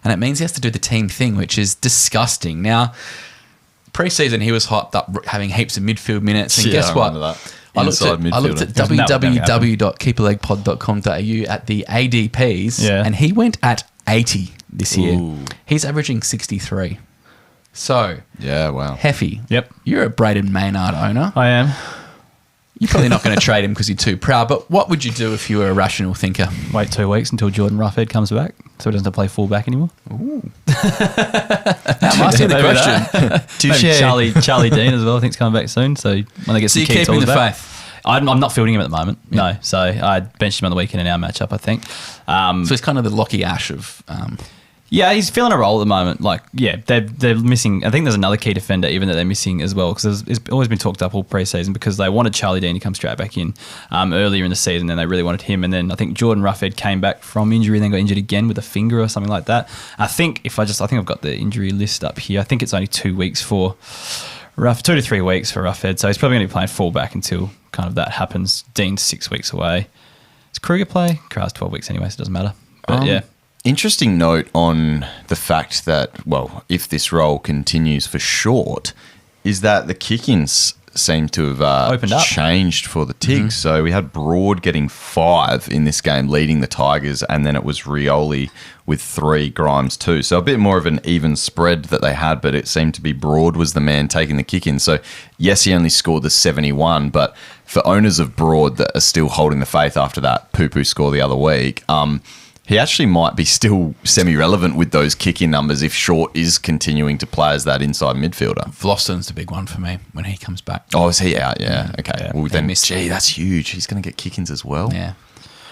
and it means he has to do the team thing, which is disgusting. Now, pre-season, he was hyped up having heaps of midfield minutes, and guess what? I looked at www.keeperlegpod.com.au at the ADPs, and he went at 80 this year. Ooh. He's averaging 63. So, yeah, wow. Heffy, Yep. You're a Braden Maynard owner. I am. You're probably not going to trade him because you're too proud, but what would you do if you were a rational thinker? Wait 2 weeks until Jordan Roughhead comes back so he doesn't have to play fullback anymore. Ooh. That must be the question. Charlie Dean as well, I think, is coming back soon. So when they get some you're key keeping tools the back, faith? I'm not fielding him at the moment. Yeah. No. So I benched him on the weekend in our matchup, I think. So he's kind of the Lockie Ash of... Yeah, he's feeling a role at the moment. They're missing. I think there's another key defender even that they're missing as well because it's always been talked up all pre-season because they wanted Charlie Dean to come straight back in earlier in the season and they really wanted him. And then I think Jordan Roughhead came back from injury and then got injured again with a finger or something like that. I think I've got the injury list up here. I think it's only 2 weeks for 2 to 3 weeks for Roughhead. So he's probably going to be playing fullback until kind of that happens. Dean's 6 weeks away. Does Kruger play? Kruger's 12 weeks anyway, so it doesn't matter. But yeah. Interesting note on the fact that, if this role continues for Short, is that the kick-ins seem to have opened up, changed for the Tigs. Mm-hmm. So we had Broad getting 5 in this game, leading the Tigers, and then it was Rioli with 3, Grimes 2. So a bit more of an even spread that they had, but it seemed to be Broad was the man taking the kick-in. So yes, he only scored the 71, but for owners of Broad that are still holding the faith after that poo-poo score the other week, he actually might be still semi-relevant with those kick-in numbers if Short is continuing to play as that inside midfielder. Vlosten's the big one for me when he comes back. Oh, is he out? Yeah. Okay. Yeah. Well, then, that's huge. He's going to get kick-ins as well. Yeah.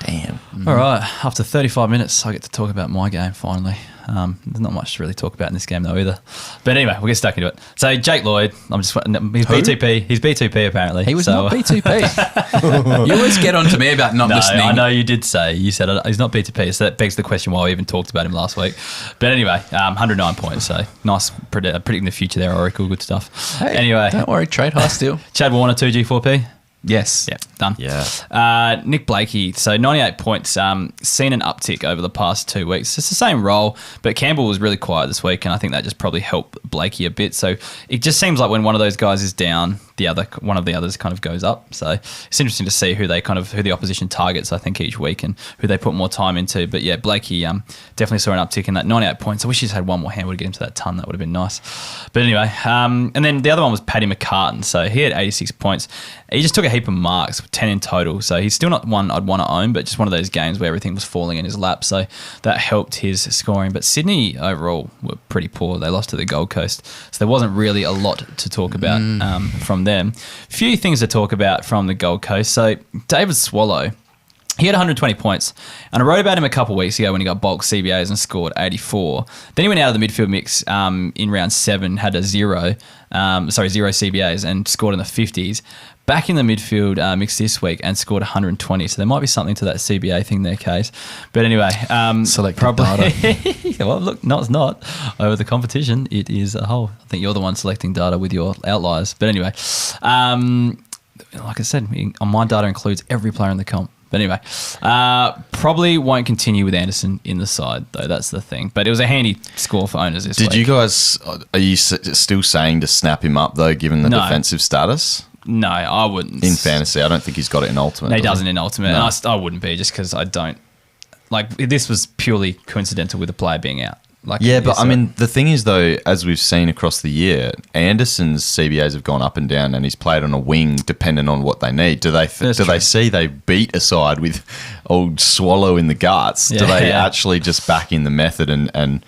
Damn. All right, after 35 minutes, I get to talk about my game finally. There's not much to really talk about in this game though either. But anyway, we'll get stuck into it. So Jake Lloyd, he's B2P. He's B2P apparently. He was not B2P. You always get on to me about not listening. I know you did say. You said he's not B2P, so that begs the question why we even talked about him last week. But anyway, 109 points, so nice predicting the future there, Oracle, good stuff. Hey, anyway. Don't worry, trade high still. Chad Warner, 2G4P. Yes. Yeah, done. Yeah. Nick Blakey, so 98 points, seen an uptick over the past 2 weeks. It's the same role, but Campbell was really quiet this week, and I think that just probably helped Blakey a bit. So it just seems like when one of those guys is down, one of the others kind of goes up. So it's interesting to see who the opposition targets, I think, each week and who they put more time into. But yeah, Blakey definitely saw an uptick in that 98 points. I wish he's had one more handle to get him to that tonne. That would have been nice. But anyway, and then the other one was Paddy McCartan. So he had 86 points. He just took a heap of marks, 10 in total. So he's still not one I'd want to own, but just one of those games where everything was falling in his lap. So that helped his scoring. But Sydney overall were pretty poor. They lost to the Gold Coast. So there wasn't really a lot to talk about from them. Few things to talk about from the Gold Coast. So David Swallow, he had 120 points, and I wrote about him a couple of weeks ago when he got bulk CBAs and scored 84. Then he went out of the midfield mix in round 7, had zero CBAs and scored in the 50s. Back in the midfield mix this week and scored 120. So there might be something to that CBA thing there, Case. But anyway, data. Well, look, no, it's not. Over the competition, it is a whole. I think you're the one selecting data with your outliers. But anyway, like I said, my data includes every player in the comp. But anyway, probably won't continue with Anderson in the side, though. That's the thing. But it was a handy score for owners this week. Did you guys, are you still saying to snap him up, though, given the defensive status? No, I wouldn't. In fantasy, I don't think he's got it in Ultimate. No, he doesn't in Ultimate. No. And I wouldn't be just because I don't. Like, this was purely coincidental with the player being out. Like, yeah, but I mean, the thing is, though, as we've seen across the year, Anderson's CBAs have gone up and down, and he's played on a wing depending on what they need. Do they see they beat a side with old Swallow in the guts? Yeah, do they actually just back in the method and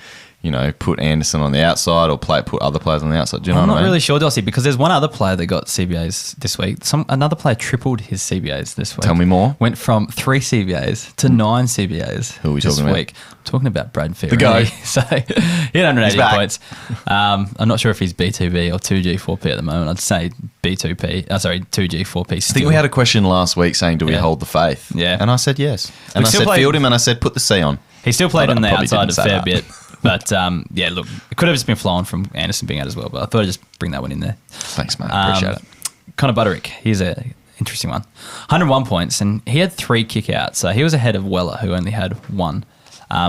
put Anderson on the outside or put other players on the outside? Do you know what I mean? I'm not really sure, Darcy, because there's one other player that got CBAs this week. Another player tripled his CBAs this week. Tell me more. Went from 3 CBAs to 9 CBAs. Who are we talking about? I'm talking about Brad Ferry. The guy. So he had 180 points. I'm not sure if he's B2B or 2G4P at the moment. I'd say B2P. 2G4P still. I think we had a question last week saying, do we hold the faith? Yeah. And I said yes. And I said field him, and I said put the C on. He still played on the outside a fair bit. But, look, it could have just been flowing from Anderson being out as well, but I thought I'd just bring that one in there. Thanks, mate. Appreciate it. Connor Budarick, here's an interesting one. 101 points, and he had 3 kick-outs. So he was ahead of Weller, who only had 1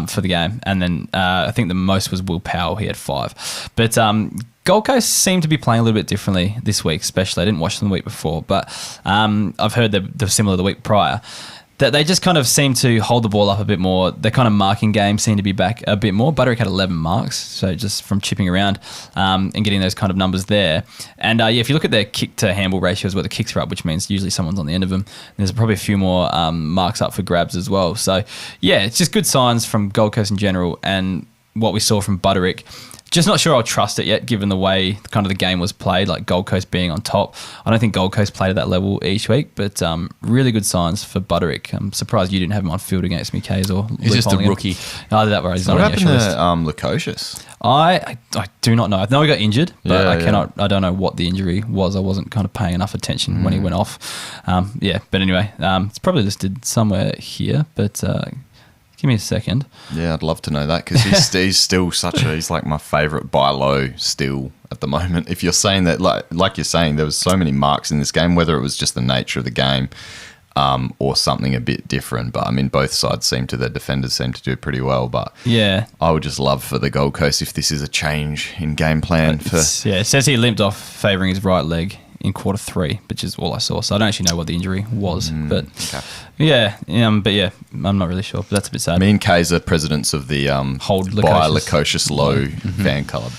for the game. And then I think the most was Will Powell. He had 5. But Gold Coast seemed to be playing a little bit differently this week, especially. I didn't watch them the week before, but I've heard they're similar the week prior. That they just kind of seem to hold the ball up a bit more. Their kind of marking game seemed to be back a bit more. Budarick had 11 marks, so just from chipping around and getting those kind of numbers there. And if you look at their kick to handball ratios where the kicks are up, which means usually someone's on the end of them, there's probably a few more marks up for grabs as well. So yeah, it's just good signs from Gold Coast in general and what we saw from Budarick. Just not sure I'll trust it yet, given the way kind of the game was played, like Gold Coast being on top. I don't think Gold Coast played at that level each week, but really good signs for Budarick. I'm surprised you didn't have him on field against me, Kays, or he's just a rookie. No, that right. He's not what happened to Lukosius? I do not know. I know he got injured, but I don't know what the injury was. I wasn't kind of paying enough attention when he went off. But anyway, it's probably listed somewhere here, but... give me a second. Yeah, I'd love to know that because he's still he's like my favourite buy low still at the moment. If you're saying that, like you're saying, there was so many marks in this game, whether it was just the nature of the game or something a bit different. But I mean, both sides their defenders seem to do pretty well. But yeah, I would just love for the Gold Coast if this is a change in game plan. It says he limped off favouring his right leg in quarter 3, which is all I saw. So I don't actually know what the injury was. I'm not really sure. But that's a bit sad. Me and Kays are presidents of the Buy Lukosius Low fan club.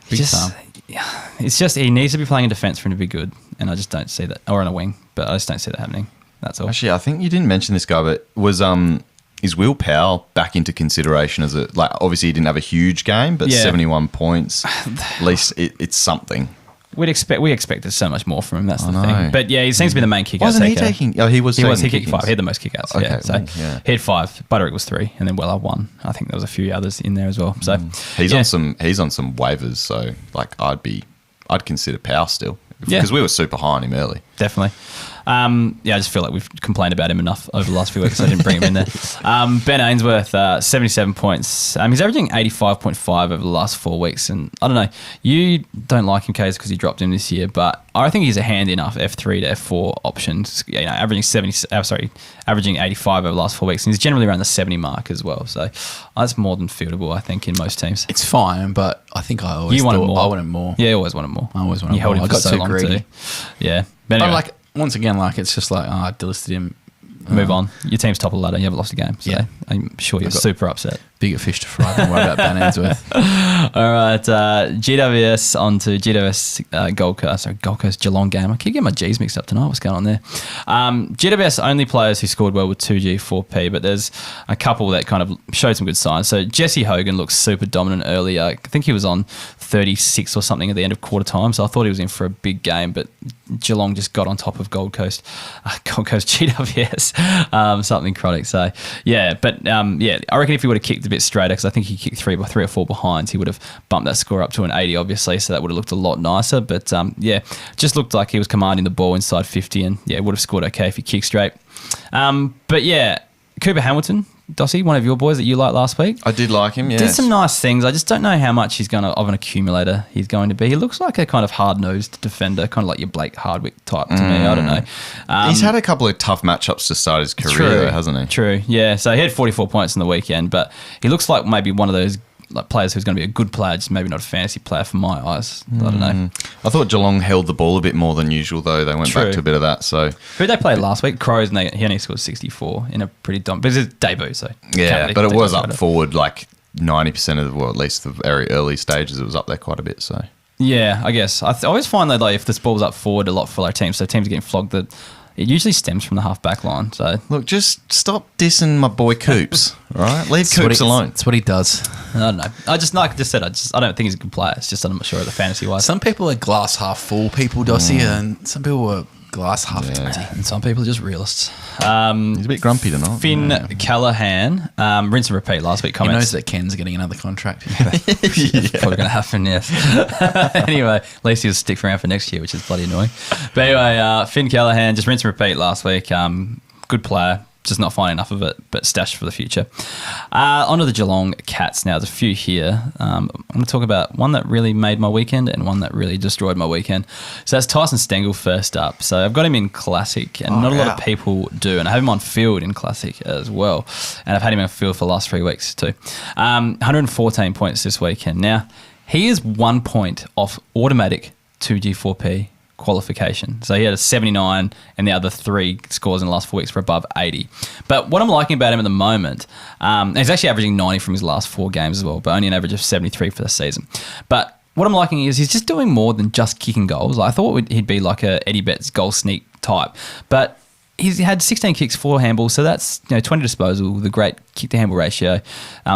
It's just he needs to be playing in defence for him to be good, and I just don't see that. Or on a wing, but I just don't see that happening. That's all. Actually, I think you didn't mention this guy, but is Will Powell back into consideration as obviously he didn't have a huge game, but 71 points. At least it's something. we expected so much more from him. That's the thing. But yeah, he seems to be the main kick-out Wasn't he taker. taking? Oh, he was. He kicked 5. He had the most kick-outs. Okay, yeah. So he had 5. Budarick was 3, and then Weller 1. I think there was a few others in there as well. So he's on some waivers. So like I'd consider Powell still because we were super high on him early. Definitely. I just feel like we've complained about him enough over the last few weeks, so I didn't bring him in there. Ben Ainsworth, 77 points. He's averaging 85.5 over the last 4 weeks, and I don't know, you don't like him, Kaz, because you dropped him this year, but I think he's a handy enough F3 to F4 options. Averaging 85 over the last 4 weeks, and he's generally around the 70 mark as well. So that's more than fieldable, I think, in most teams. It's fine, but I think I always wanted more. Yeah, you always wanted more. I always wanted more. Held him I for got so too long greedy. too. Yeah. But anyway, once again, it's just I delisted him. Move on. Your team's top of the ladder. You haven't lost a game. So I'm sure you're super upset. Bigger fish to fry. Don't worry about Ben Ainsworth. All right. GWS on to GWS Gold Coast Geelong game. I keep getting my G's mixed up tonight. What's going on there? GWS only players who scored well with 2G, 4P, but there's a couple that kind of showed some good signs. So Jesse Hogan looks super dominant early. I think he was on 36 or something at the end of quarter time, so I thought he was in for a big game, but Geelong just got on top of Gold Coast GWS, something chronic. So I reckon if he would have kicked a bit straighter, because I think he kicked 3 or 4 behinds, he would have bumped that score up to an 80, obviously, so that would have looked a lot nicer. But just looked like he was commanding the ball inside 50, and would have scored okay if he kicked straight. Cooper Hamilton, Dossie, one of your boys that you liked last week. I did like him, yeah. Did some nice things. I just don't know how much of an accumulator he's going to be. He looks like a kind of hard-nosed defender, kind of like your Blake Hardwick type to me. I don't know. He's had a couple of tough matchups to start his career, though, hasn't he? True, yeah. So he had 44 points in the weekend, but he looks like maybe one of those players who's going to be a good player, just maybe not a fantasy player for my eyes. I don't know. I thought Geelong held the ball a bit more than usual, though. They went back to a bit of that. So who they played last week? Crows, and he only scored 64 in a pretty dumb. But it's his debut, so but it was up forward like 90% of at least the very early stages. It was up there quite a bit. So yeah, I guess I always find that if this ball's up forward a lot for our teams, so teams are getting flogged, that it usually stems from the half back line. So look, just stop dissing my boy Coops. All right, leave Coops alone. That's what he does. I don't know. I don't think he's a good player. It's just I'm not sure of the fantasy wise. Some people are glass half full people, Dossie, and some people are glass half empty. And some people are just realists. He's a bit grumpy tonight. Finn Callahan, rinse and repeat last week comments. He knows that Ken's getting another contract. Probably going to happen, yes. Anyway, at least he'll stick around for next year, which is bloody annoying. But anyway, Finn Callahan, just rinse and repeat last week. Good player. Just not finding enough of it, but stashed for the future. Onto the Geelong Cats now. There's a few here. I'm going to talk about one that really made my weekend and one that really destroyed my weekend. So that's Tyson Stengle first up. So I've got him in Classic, and not a lot of people do. And I have him on field in Classic as well. And I've had him on field for the last 3 weeks too. 114 points this weekend. Now, he is 1 point off automatic 2G4P qualification. So he had a 79 and the other 3 scores in the last 4 weeks were above 80. But what I'm liking about him at the moment, he's actually averaging 90 from his last 4 games as well, but only an average of 73 for the season. But what I'm liking is he's just doing more than just kicking goals. I thought he'd be like a Eddie Betts goal sneak type, but he's had 16 kicks, 4 handballs, so that's 20 disposal, the great kick-to-handball ratio,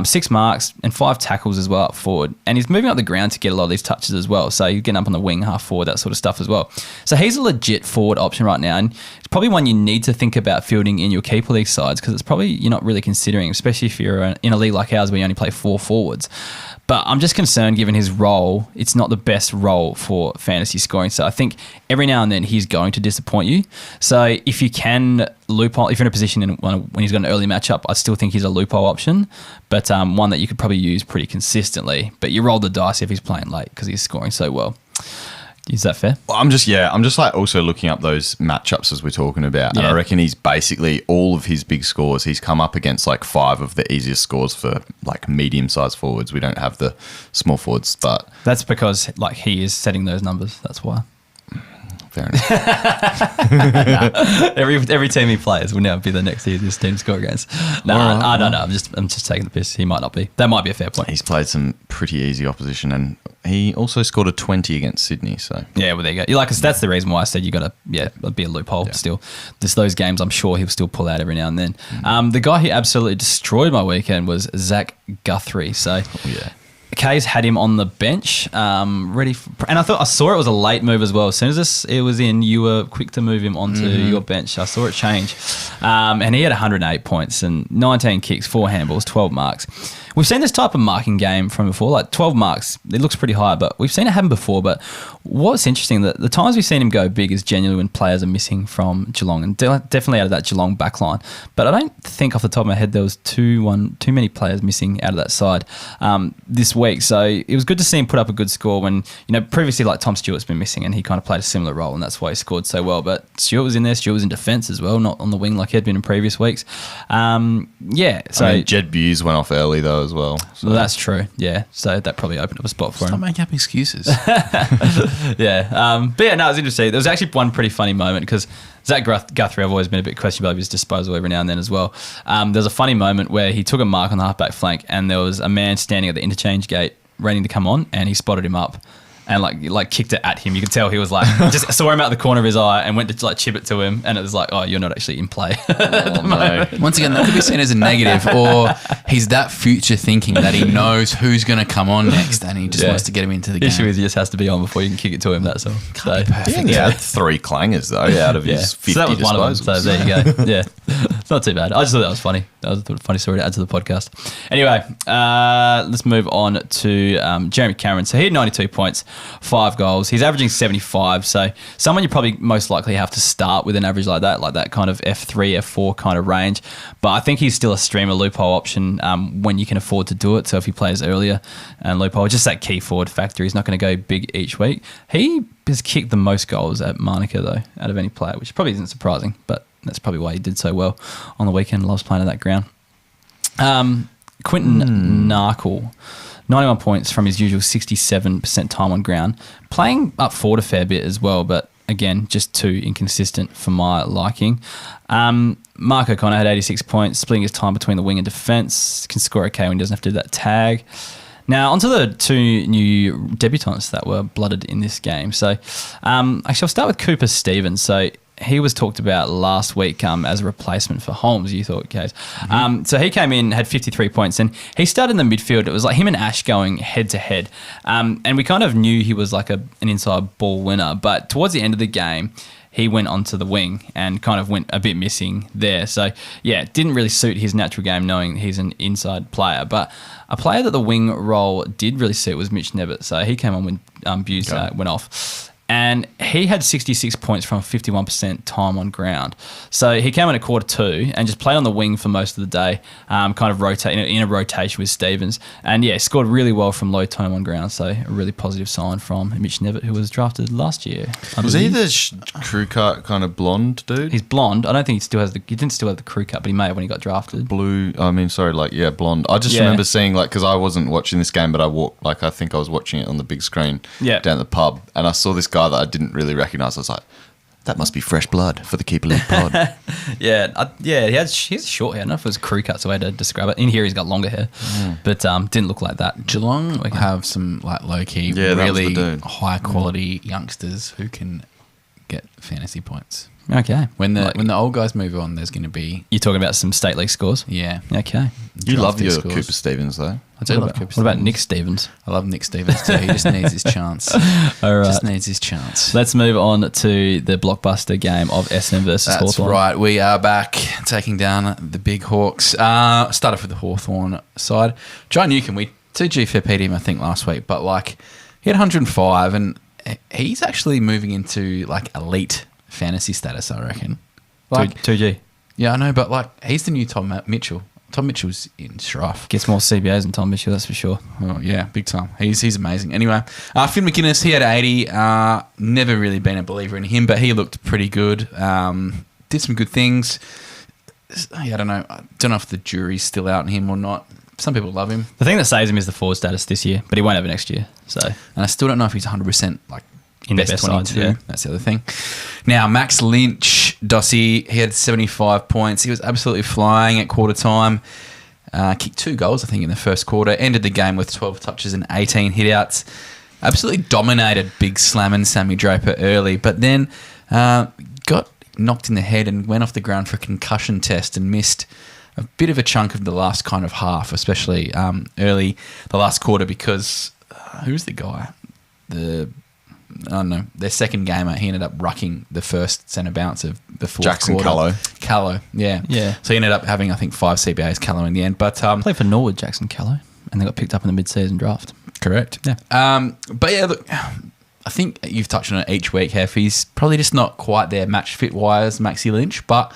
6 marks and 5 tackles as well up forward. And he's moving up the ground to get a lot of these touches as well, so he's getting up on the wing, half forward, that sort of stuff as well. So he's a legit forward option right now, and it's probably one you need to think about fielding in your keeper league sides, because it's probably you're not really considering, especially if you're in a league like ours where you only play 4 forwards. But I'm just concerned, given his role, it's not the best role for fantasy scoring. So I think every now and then he's going to disappoint you. So if you can loophole, if you're in a position when he's got an early matchup, I still think he's a loophole option, but one that you could probably use pretty consistently. But you roll the dice if he's playing late because he's scoring so well. Is that fair? I'm just like also looking up those matchups as we're talking about. And I reckon he's basically all of his big scores. He's come up against like 5 of the easiest scores for like medium-sized forwards. We don't have the small forwards, but that's because like he is setting those numbers. That's why. Fair enough. every team he plays will now be the next easiest team to score against. No, I don't know. I'm just taking the piss. He might not be. That might be a fair point. He's played some pretty easy opposition, and he also scored a 20 against Sydney. So yeah, well there you go. That's the reason why I said you got to be a loophole still. Just those games, I'm sure he'll still pull out every now and then. The guy who absolutely destroyed my weekend was Zach Guthrie. So. Kay's had him on the bench, ready for, and I saw it was a late move as well. As soon as it was in, you were quick to move him onto your bench. I saw it change. And he had 108 points and 19 kicks, 4 handballs, 12 marks. We've seen this type of marking game from before, like 12 marks. It looks pretty high, but we've seen it happen before. But what's interesting, that the times we've seen him go big is genuinely when players are missing from Geelong, and definitely out of that Geelong backline. But I don't think off the top of my head there was too many players missing out of that side this week. So it was good to see him put up a good score when, previously like Tom Stewart's been missing and he kind of played a similar role, and that's why he scored so well. But Stewart was in there. Stewart was in defence as well, not on the wing like he had been in previous weeks. So Jed Buse went off early though as well. So. Well, that's true. Yeah, so that probably opened up a spot for him. Stop making up excuses. Yeah, but yeah, no, it was interesting. There was actually one pretty funny moment because Zach Guthrie, I've always been a bit questionable of his disposal every now and then as well. There's a funny moment where he took a mark on the halfback flank, and there was a man standing at the interchange gate waiting to come on, and he spotted him up and like kicked it at him. You could tell he was like, just saw him out the corner of his eye and went to like chip it to him, and it was like, oh, you're not actually in play. No. Once again, that could be seen as a negative, or he's that future thinking that he knows who's going to come on next, and he just wants to get him into the game. Issue is he just has to be on before you can kick it to him. That's all. So, He had 3 clangers though out of his 50 so that was one of them. disposals. So there you go. Yeah, it's not too bad. I just thought that was funny. That was a funny story to add to the podcast. Anyway, let's move on to Jeremy Cameron. So he had 92 points, 5 goals. He's averaging 75. So someone you probably most likely have to start with an average like that kind of F3, F4 kind of range. But I think he's still a streamer loophole option when you can afford to do it. So if he plays earlier and loophole, just that key forward factor. He's not going to go big each week. He has kicked the most goals at Manuka though, out of any player, which probably isn't surprising, but that's probably why he did so well on the weekend. Loves playing at that ground. Quinton Narkle, 91 points from his usual 67% time on ground. Playing up forward a fair bit as well, but again, just too inconsistent for my liking. Mark O'Connor had 86 points, splitting his time between the wing and defence. Can score okay when he doesn't have to do that tag. Now, onto the 2 new debutants that were blooded in this game. So, actually, I'll start with Cooper Stevens. So, he was talked about last week as a replacement for Holmes, you thought, Kate. So he came in, had 53 points, and he started in the midfield. It was like him and Ash going head-to-head. And we kind of knew he was like an inside ball winner, but towards the end of the game, he went onto the wing and kind of went a bit missing there. So, yeah, it didn't really suit his natural game knowing he's an inside player. But a player that the wing role did really suit was Mitch Nevitt. So he came on when Buse went off. And he had 66 points from 51% time on ground. So he came in at quarter 2 and just played on the wing for most of the day, kind of in a rotation with Stevens. And yeah, scored really well from low time on ground. So a really positive sign from Mitch Nevitt, who was drafted last year. Was he the crew cut kind of blonde dude? He's blonde. I don't think he didn't still have the crew cut, but he may have when he got drafted. Blonde. I just remember seeing, because I wasn't watching this game, but I think I was watching it on the big screen down at the pub, and I saw this guy that I didn't really recognise. I was like, that must be fresh blood for the Keeper League pod. He has short hair. I don't know if it was crew cut, so I had to describe it. In here, he's got longer hair, but didn't look like that. Geelong have some low-key, really high quality youngsters who can get fantasy points. Okay. When the old guys move on, there's going to be... You're talking about some state league scores? Yeah. Okay. You love your Cooper Stevens, though. I do love Cooper Stevens. What about Nick Stevens? I love Nick Stevens too. He just needs his chance. All right. Just needs his chance. Let's move on to the blockbuster game of Essendon versus Hawthorn. That's right. We are back taking down the big Hawks. Start off with the Hawthorn side. John Newcombe, we 2G for him, I think, last week, but he had 105 and he's actually moving into elite fantasy status, I reckon. 2G. Yeah, I know, but he's the new Tom Mitchell. Tom Mitchell's in strife. Gets more CBAs than Tom Mitchell, that's for sure. Oh, yeah, big time. He's amazing. Anyway, Finn McInnes, he had 80. Never really been a believer in him, but he looked pretty good. Did some good things. I don't know. I don't know if the jury's still out on him or not. Some people love him. The thing that saves him is the forward status this year, but he won't have it next year. So, and I still don't know if he's 100% in best the best 22. sides, yeah. That's the other thing. Now, Max Lynch, Dossie, he had 75 points. He was absolutely flying at quarter time. Kicked 2 goals, I think, in the first quarter. Ended the game with 12 touches and 18 hitouts. Absolutely dominated Big Slam and Sammy Draper early, but then got knocked in the head and went off the ground for a concussion test and missed a bit of a chunk of the last kind of half, especially early the last quarter, because who's the guy? I don't know, their second gamer, he ended up rucking the first centre bounce of the fourth Jackson quarter. Callow, yeah. So he ended up having, I think, 5 CBAs, Callow, in the end. But played for Norwood, Jackson Callow, and they got picked up in the mid-season draft. Correct. Yeah. But yeah, look, I think you've touched on it each week, Hef. He's probably just not quite there match fit-wise, Maxi Lynch, but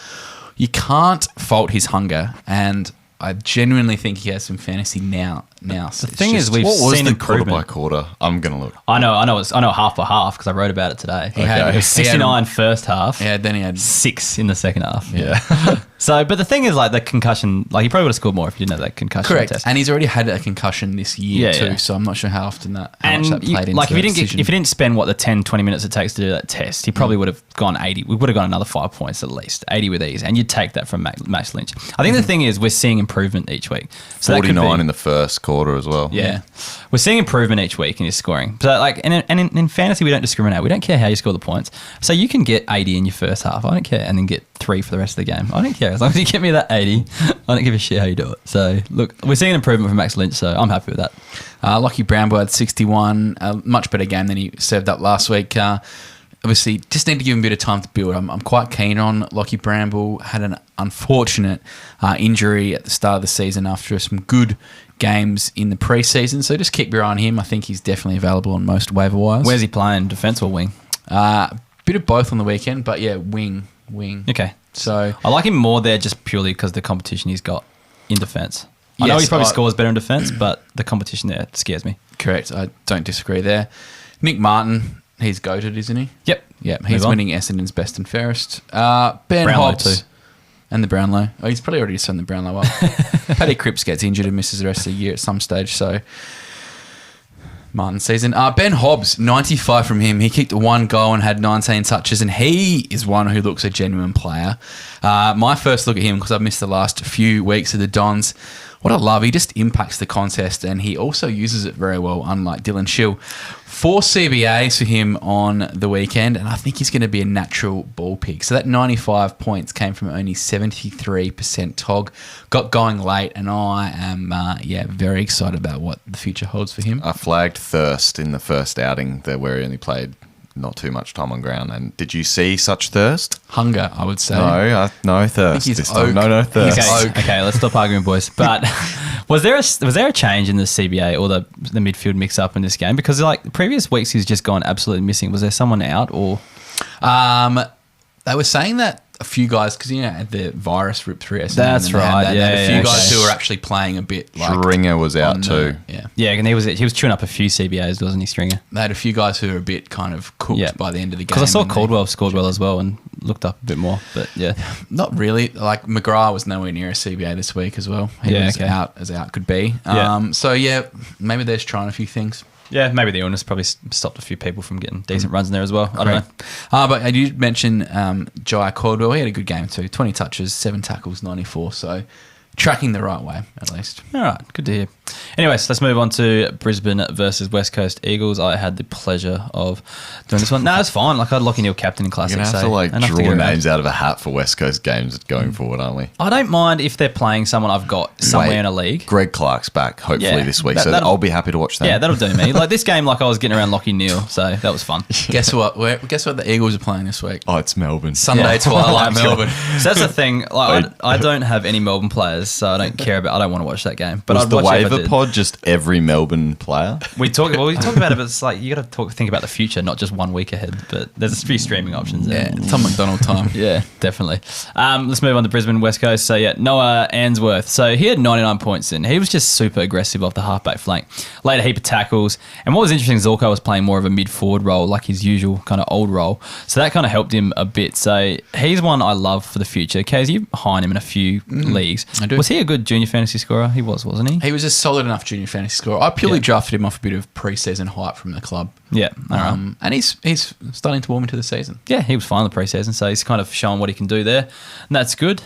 you can't fault his hunger, and I genuinely think he has some fantasy now. The thing is, we've what was seen the quarter improvement. by quarter? I'm gonna look. I know half by half because I wrote about it today. He had- It was 69 first half. Yeah, then he had 6 in the second half. Yeah. So, but the thing is, like the concussion, like he probably would have scored more if you didn't have that concussion correct, test. and he's already had a concussion this year Yeah, too. yeah. So I'm not sure how often how And much that played into like if that you didn't decision. if you didn't spend the 10-20 minutes it takes to do that test, he probably would have gone 80. We would have got another 5 points at least, 80 with ease, and you'd take that from Max Lynch. I think the thing is we're seeing improvement each week. So that could 49 be- in the first quarter as well. Yeah. We're seeing improvement each week in his scoring. So like, and in fantasy, we don't discriminate. We don't care how you score the points. So you can get 80 in your first half. I don't care. And then get 3 for the rest of the game. I don't care. As long as you get me that 80, I don't give a shit how you do it. So look, we're seeing improvement from Max Lynch. So I'm happy with that. Lockie Brownbow had 61, a much better game than he served up last week. Obviously, just need to give him a bit of time to build. I'm quite keen on Lockie Bramble. Had an unfortunate injury at the start of the season after some good games in the preseason. So just keep your eye on him. I think he's definitely available on most waiver wires. Where's he playing? Defense or wing? Bit of both on the weekend, but yeah, wing. Okay. So I like him more there just purely because the competition he's got in defense. I know Yes, he probably scores better in defense, but the competition there scares me. correct. I don't disagree there. Nick Martin, he's goated, isn't he? Yep. Yeah, he's Move on. winning Essendon's best and fairest. Ben Brownlow Hobbs too. and the Brownlow. Oh, he's probably already sent the Brownlow up. Paddy Cripps gets injured and misses the rest of the year at some stage, so Martin season. Ben Hobbs, 95 from him. He kicked 1 goal and had 19 touches, and he is one who looks a genuine player. My first look at him, because I've missed the last few weeks of the Dons, what I love, he just impacts the contest, and he also uses it very well, unlike Dylan Shill. 4 CBAs for him on the weekend, and I think he's going to be a natural ball pick. So that 95 points came from only 73% TOG. Got going late, and I am very excited about what the future holds for him. I flagged thirst in the first outing there where he only played not too much time on ground. And did you see such thirst? Hunger, I would say. No thirst he's this time. oak. No thirst. Okay, let's stop arguing, boys. But was there a change in the CBA or the midfield mix-up in this game? Because like previous weeks, he's just gone absolutely missing. Was there someone out or? They were saying that a few guys, because the virus ripped through Essendon. That's and they had right, that, yeah, and a few yeah, guys okay. who were actually playing a bit. Like Stringer was out on too. Yeah, and he was chewing up a few CBAs, wasn't he, Stringer? They had a few guys who were a bit kind of cooked by the end of the game. Because I saw and Caldwell scored well as well and looked up a bit more. But yeah, not really. Like McGrath was nowhere near a CBA this week as well. He was out as out could be. Yeah. So yeah, maybe they're just trying a few things. yeah, maybe the illness probably stopped a few people from getting decent runs in there as well. I don't know. But you did mention Jai Caldwell. He had a good game too. 20 touches, 7 tackles, 94. So tracking the right way, at least. All right, good to hear. Anyways, let's move on to Brisbane versus West Coast Eagles. I had the pleasure of doing this one. No, it's fine. Like I had Lockie Neal captain in You're Classic. going to have to enough draw get around. names out of a hat for West Coast games going forward, aren't we? I don't mind if they're playing someone I've got somewhere Wait, in a league. Greg Clark's back, hopefully Yeah, this week, that- so that'll- I'll be happy to watch that. Yeah, that'll do me. Like this game, like I was getting around Lockie Neal, so that was fun. Guess what? Guess what the Eagles are playing this week? Oh, it's Melbourne. Sunday twilight, Melbourne. So that's the thing. Like I don't have any Melbourne players, so I don't care about. I don't want to watch that game. But Was I'd the watch it if I waiver did. pod just every Melbourne player? We talk about it, but it's like you got to think about the future, not just 1 week ahead. But there's a few streaming options there. Yeah, Tom McDonald time. Yeah, definitely. Let's move on to Brisbane West Coast. So yeah, Noah Answorth. So he had 99 points in. He was just super aggressive off the halfback flank. Laid a heap of tackles. And what was interesting, Zorko was playing more of a mid-forward role, like his usual kind of old role. So that kind of helped him a bit. So he's one I love for the future. Kaz, you behind him in a few leagues. I do. Was he a good junior fantasy scorer? He was, wasn't he? He was a solid enough junior fantasy scorer. I purely drafted him off a bit of pre-season hype from the club. Yeah. All right. And he's starting to warm into the season. Yeah, he was fine in the preseason, so he's kind of showing what he can do there, and that's good.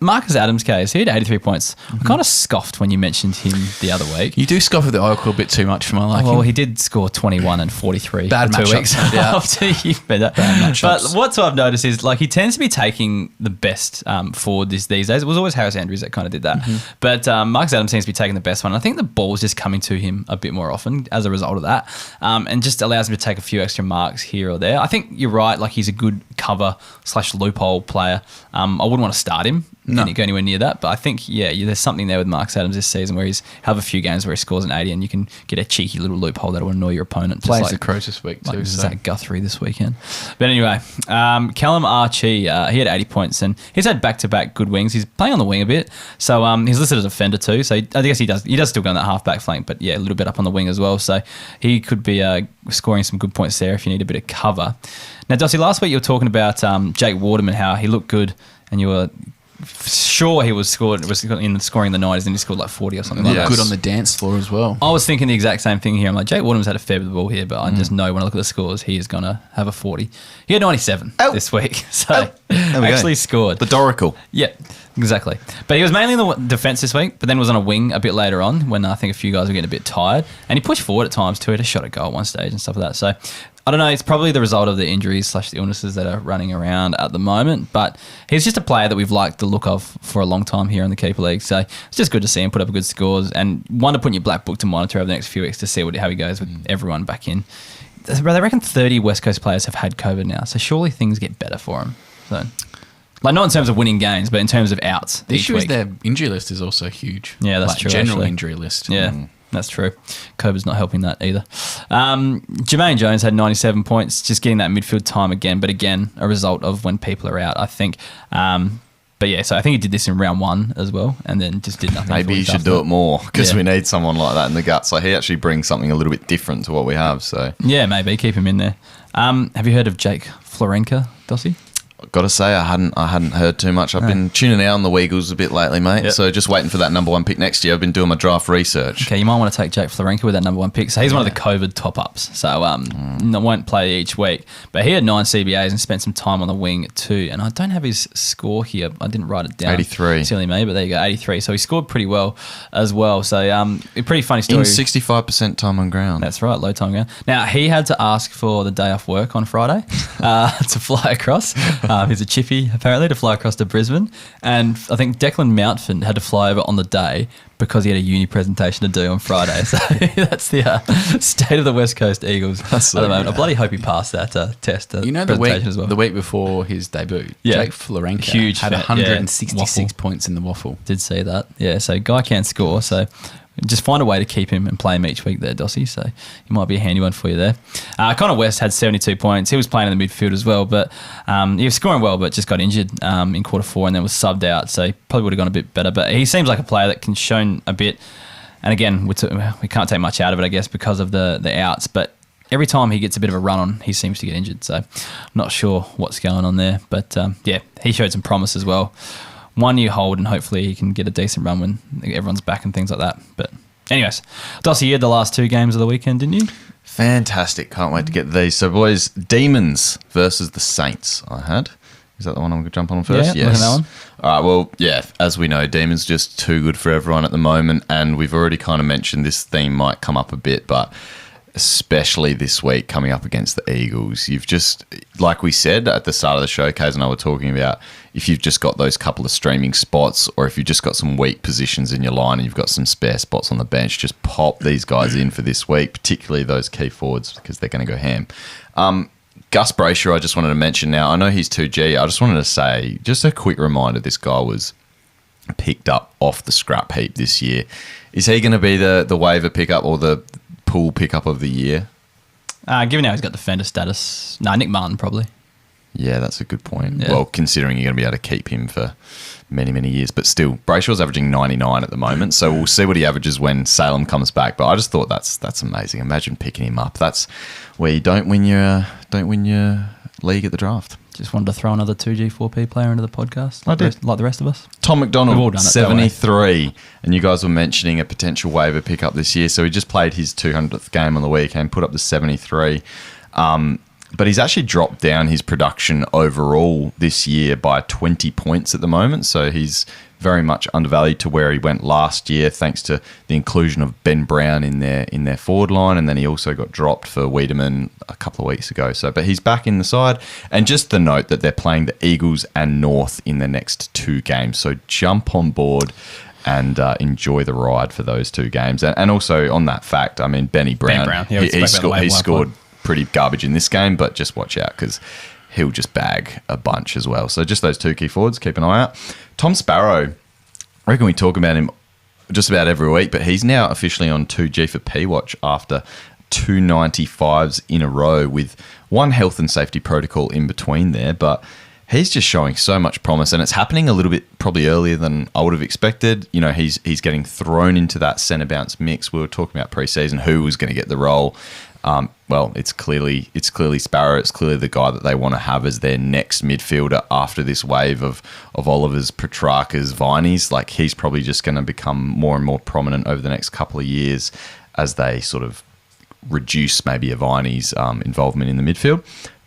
Marcus Adams' case, he had 83 points. I kind of scoffed when you mentioned him the other week. You do scoff at the Oracle a bit too much for my liking. Well, he did score 21 and 43 Bad for 2 weeks matchups. after you made that. But what I've noticed is like he tends to be taking the best forward these days. It was always Harris Andrews that kind of did that. But Marcus Adams seems to be taking the best one. I think the ball's just coming to him a bit more often as a result of that, and just allows him to take a few extra marks here or there. I think you're right. Like he's a good cover / loophole player. I wouldn't want to start him. No. Go anywhere near that, but I think there's something there with Marcus Adams this season where he's have a few games where he scores an 80 and you can get a cheeky little loophole that will annoy your opponent. Plays just the Crows this week too. Like Zach Guthrie this weekend. But anyway, Callum Archie, he had 80 points and he's had back-to-back good wings. He's playing on the wing a bit, so he's listed as a defender too. So I guess he does still go on that half-back flank, but a little bit up on the wing as well. So he could be scoring some good points there if you need a bit of cover. Now, Darcy, last week you were talking about Jake Waterman, how he looked good, and you were sure he was scoring in the scoring the 90s, and he scored like 40 or something like that. Good on the dance floor as well. I was thinking the exact same thing here. I'm like, Jake Waterman's had a fair bit of the ball here, but I just know when I look at the scores, he is going to have a 40. He had 97 this week, so actually scored. The Doracle. Yeah, exactly. But he was mainly in the defence this week, but then was on a wing a bit later on when I think a few guys were getting a bit tired. And he pushed forward at times too. He had a shot at goal at one stage and stuff like that. So I don't know, it's probably the result of the injuries / the illnesses that are running around at the moment, but he's just a player that we've liked the look of for a long time here in the Keeper League, so it's just good to see him put up good scores and one to put in your black book to monitor over the next few weeks to see how he goes with everyone back in. They reckon 30 West Coast players have had COVID now, so surely things get better for him. So, like not in terms of winning games, but in terms of outs. The issue week. is their injury list is also huge. Yeah, that's true. General actually. injury list. Yeah. That's true. COVID's not helping that either. Jermaine Jones had 97 points, just getting that midfield time again, but again, a result of when people are out, I think. But yeah, so I think he did this in round 1 as well, and then just did nothing. Maybe he should do it more because we need someone like that in the guts. Like he actually brings something a little bit different to what we have. So yeah, maybe keep him in there. Have you heard of Jake Florenka, Dossie? Got to say, I hadn't heard too much. I've been tuning out on the Weagles a bit lately, mate. Yep. So just waiting for that number 1 pick next year. I've been doing my draft research. Okay, you might want to take Jake Florenka with that number 1 pick. So he's one of the COVID top-ups. So won't play each week. But he had 9 CBAs and spent some time on the wing too. And I don't have his score here. I didn't write it down. 83. Silly me, but there you go, 83. So he scored pretty well as well. So a pretty funny story. In 65% time on ground. That's right, low time on ground. Now, he had to ask for the day off work on Friday to fly across. He's a chippy, apparently, to fly across to Brisbane. And I think Declan Mountford had to fly over on the day because he had a uni presentation to do on Friday. So that's the state of the West Coast Eagles at the moment. I bloody hope he passed that test. The week before his debut, Jake Florenka had 166 points in the waffle. Did see that. Yeah, so guy can score. So just find a way to keep him and play him each week there, Dossie. So he might be a handy one for you there. Connor West had 72 points. He was playing in the midfield as well, but he was scoring well, but just got injured in quarter 4 and then was subbed out. So he probably would have gone a bit better. But he seems like a player that can shown a bit. And again, we can't take much out of it, I guess, because of the outs. But every time he gets a bit of a run on, he seems to get injured. So I'm not sure what's going on there. But he showed some promise as well. 1 year hold, and hopefully he can get a decent run when everyone's back and things like that. But anyways, Dossie, you had the last 2 games of the weekend, didn't you? Fantastic. Can't wait to get these. So, boys, Demons versus the Saints I had. Is that the one I'm going to jump on first? Yeah, yes. That one. All right, well, yeah, as we know, Demons just too good for everyone at the moment, and we've already kind of mentioned this theme might come up a bit, but especially this week coming up against the Eagles, you've just, like we said at the start of the show, Kaz and I were talking about, if you've just got those couple of streaming spots or if you've just got some weak positions in your line and you've got some spare spots on the bench, just pop these guys in for this week, particularly those key forwards because they're going to go ham. Gus Brayshaw, I just wanted to mention now, I know he's 2G, I just wanted to say, just a quick reminder, this guy was picked up off the scrap heap this year. Is he going to be the waiver pickup or the pool pickup of the year? Given how he's got defender status, Nick Martin probably. Yeah, that's a good point. Yeah. Well, considering you're going to be able to keep him for many, many years. But still, Brayshaw's averaging 99 at the moment, so we'll see what he averages when Salem comes back. But I just thought that's amazing. Imagine picking him up. That's where you don't win your league at the draft. Just wanted to throw another 2G, 4P player into the podcast. Like the rest of us. Tom McDonald, We've all done it, 73. And you guys were mentioning a potential waiver pickup this year. So he just played his 200th game on the weekend, put up the 73. But he's actually dropped down his production overall this year by 20 points at the moment. So he's very much undervalued to where he went last year, thanks to the inclusion of Ben Brown in their forward line, and then he also got dropped for Wiedemann a couple of weeks ago. So, but he's back in the side, and just the note that they're playing the Eagles and North in the next 2 games. So jump on board and enjoy the ride for those 2 games. And also on that fact, I mean, Benny Brown, he scored pretty garbage in this game, but just watch out because he'll just bag a bunch as well. So just those 2 key forwards, keep an eye out. Tom Sparrow, I reckon we talk about him just about every week, but he's now officially on 2G for P-Watch after 2 95s in a row with 1 health and safety protocol in between there. But he's just showing so much promise, and it's happening a little bit probably earlier than I would have expected. You know, he's getting thrown into that centre bounce mix. We were talking about pre-season, who was going to get the role. Well, it's clearly Sparrow. It's clearly the guy that they want to have as their next midfielder after this wave of Oliver's, Petrarca's, Viney's. Like, he's probably just going to become more and more prominent over the next couple of years as they sort of reduce maybe a Viney's involvement in the midfield.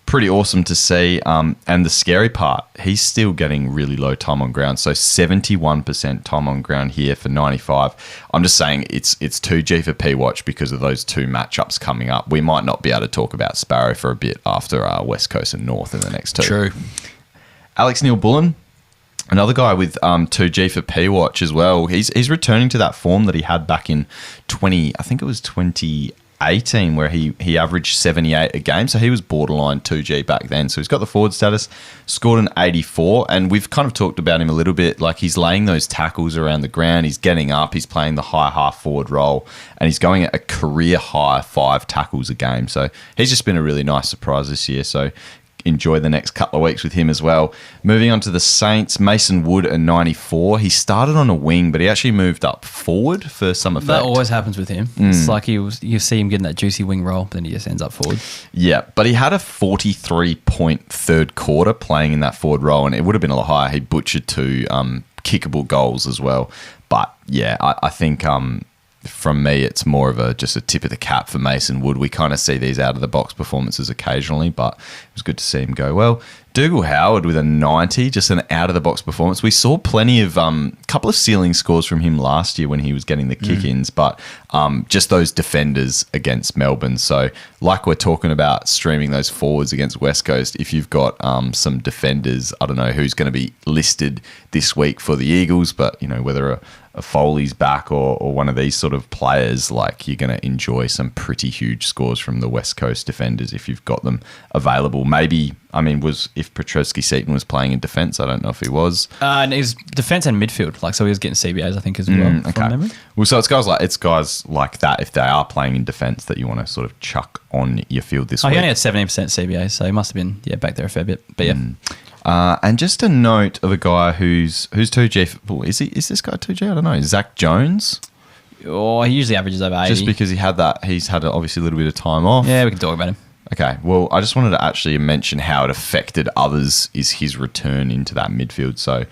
Pretty awesome to see. And the scary part, he's still getting really low time on ground. So 71% time on ground here for 95. I'm just saying it's 2G for P-Watch because of those 2 matchups coming up. We might not be able to talk about Sparrow for a bit after West Coast and North in the next 2. True. Alex Neil-Bullen, another guy with 2G for P-Watch as well. He's returning to that form that he had back in 2018, where he averaged 78 a game. So he was borderline 2G back then. So he's got the forward status, scored an 84, and we've kind of talked about him a little bit. Like, he's laying those tackles around the ground, he's getting up, he's playing the high half forward role, and he's going at a career high 5 tackles a game. So he's just been a really nice surprise this year. So enjoy the next couple of weeks with him as well. Moving on to the Saints, Mason Wood, a 94. He started on a wing, but he actually moved up forward for some effect. That always happens with him. It's like you see him getting that juicy wing roll, then he just ends up forward. Yeah, but he had a 43-point third quarter playing in that forward role, and it would have been a lot higher. He butchered 2 kickable goals as well. But yeah, I think from me, it's more of just a tip of the cap for Mason Wood. We kind of see these out-of-the-box performances occasionally, but it was good to see him go well. Dougal Howard with a 90, just an out-of-the-box performance. We saw plenty of couple of ceiling scores from him last year when he was getting the kick-ins, but just those defenders against Melbourne. So like we're talking about streaming those forwards against West Coast, if you've got some defenders, I don't know who's going to be listed this week for the Eagles, but you know, whether a Foley's back or one of these sort of players, like, you're going to enjoy some pretty huge scores from the West Coast defenders if you've got them available. Maybe, I mean, if Petrevski-Seton was playing in defence, I don't know if he was. And he's defence and midfield, like, so he was getting CBAs, I think, as well. Okay. From memory. Well, so it's guys like that, if they are playing in defence, that you want to sort of chuck on your field this week. He only had 17% CBAs, so he must have been back there a fair bit. But yeah. And just a note of a guy who's 2G. Is this guy 2G? I don't know. Zach Jones. Oh, he usually averages over 80. Just because he's had obviously a little bit of time off. Yeah, we can talk about him. Okay. Well, I just wanted to actually mention how it affected others is his return into that midfield. So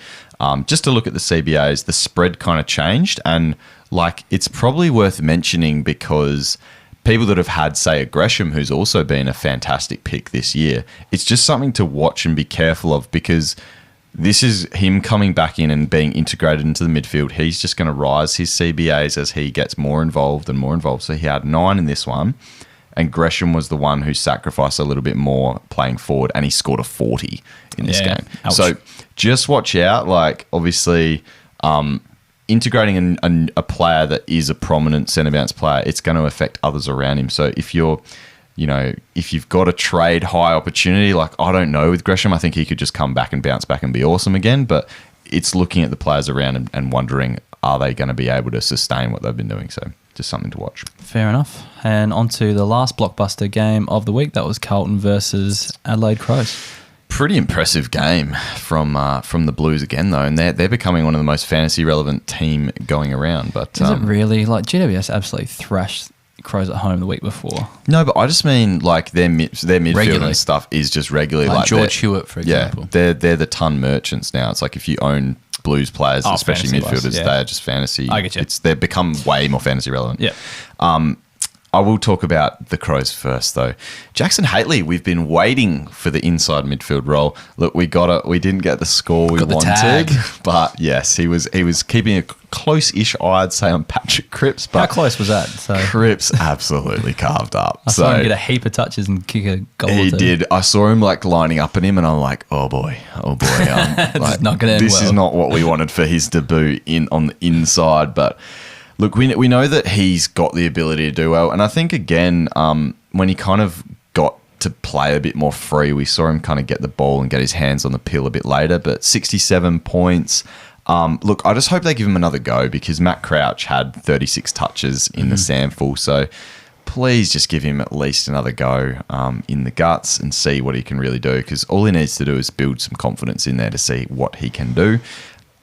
just to look at the CBAs, the spread kind of changed, and like, it's probably worth mentioning because people that have had, say, a Gresham, who's also been a fantastic pick this year, it's just something to watch and be careful of, because this is him coming back in and being integrated into the midfield. He's just going to rise his CBAs as he gets more involved and more involved. So he had 9 in this one, and Gresham was the one who sacrificed a little bit more playing forward, and he scored a 40 in this game. Ouch. So just watch out. Like, obviously, integrating a player that is a prominent centre bounce player, it's going to affect others around him. So if you've got a trade high opportunity, like, I don't know, with Gresham, I think he could just come back and bounce back and be awesome again. But it's looking at the players around and wondering, are they going to be able to sustain what they've been doing? So just something to watch. Fair enough. And on to the last blockbuster game of the week. That was Carlton versus Adelaide Crows. Pretty impressive game from the Blues again, though, and they're becoming one of the most fantasy relevant team going around. But is it really? Like, GWS absolutely thrashed Crows at home the week before. No, but I just mean like their midfield regularly. And stuff is just regularly like George Hewitt, for example. Yeah, they're the tonne merchants now. It's like if you own Blues players, especially midfielders, they are just fantasy. I get you. They've become way more fantasy relevant. Yeah. I will talk about the Crows first, though. Jackson Hately, we've been waiting for the inside midfield role. Look, we got it. We didn't get the score we wanted, but yes, he was keeping a close-ish eye, I'd say, on Patrick Cripps. But how close was that? So Cripps absolutely carved up. I saw him get a heap of touches and kick a goal. He did. I saw him like lining up at him, and I'm like, oh boy. It's not going to end This well. is not what we wanted for his debut on the inside, but. Look, we know that he's got the ability to do well. And I think, again, when he kind of got to play a bit more free, we saw him kind of get the ball and get his hands on the pill a bit later. But 67 points. Look, I just hope they give him another go because Matt Crouch had 36 touches in the sample. So please just give him at least another go in the guts and see what he can really do because all he needs to do is build some confidence in there to see what he can do.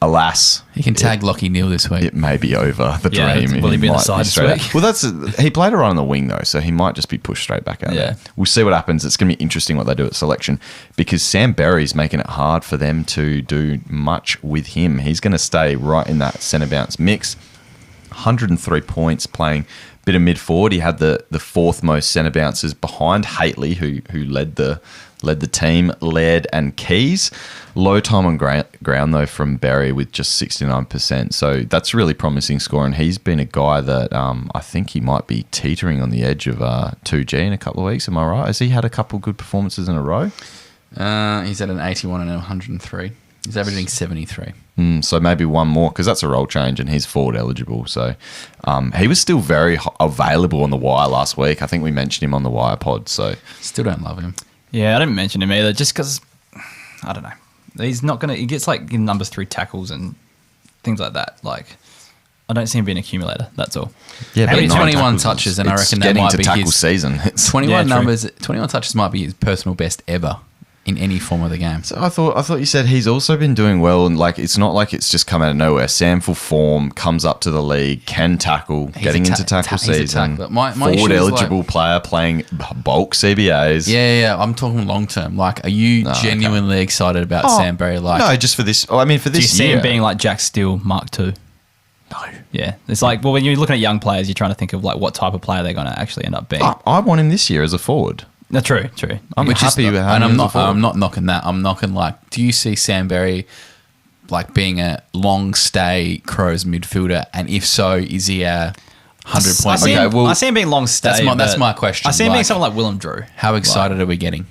Alas, he can tag Lockie Neal this week. It may be over the dream. Will he be on the side this week? Well, he played around on the wing though, so he might just be pushed straight back out there. We'll see what happens. It's going to be interesting what they do at selection because Sam Berry's making it hard for them to do much with him. He's going to stay right in that centre bounce mix. 103 points playing a bit of mid forward. He had the fourth most centre bounces behind Hately, who led the team, Laird and Keys. Low time on ground, though, from Berry with just 69%. So that's really promising score. And he's been a guy that I think he might be teetering on the edge of 2G in a couple of weeks. Am I right? Has he had a couple good performances in a row? He's at an 81 and a 103. He's averaging 73. So maybe one more because that's a role change and he's forward eligible. So he was still very available on the wire last week. I think we mentioned him on the wire pod. So still don't love him. Yeah, I didn't mention him either just because, I don't know. He's not going to, he gets like in numbers through tackles and things like that. Like, I don't see him being an accumulator. That's all. Yeah, but 21 touches, touches and I reckon that getting might to be tackle his season. 21 touches might be his personal best ever in any form of the game. So I thought you said he's also been doing well and like it's not like it's just come out of nowhere. Sample form, comes up to the league, can tackle, getting into tackle season. My forward eligible player playing bulk CBAs. Yeah. I'm talking long term. Like, are you genuinely excited about Sam Berry? Like, no, just for this. I mean, for this year. Do you see him being like Jack Steele Mark II? No. Yeah, it's like when you're looking at young players, you're trying to think of like what type of player they're going to actually end up being. I want him this year as a forward. No, true. I'm happy with how and I'm not knocking that. I'm knocking like, do you see Sam Berry like being a long stay Crows midfielder? And if so, is he a 100 point? I see him being long stay. That's my question. I see him being someone like Willem Drew. How excited are we getting?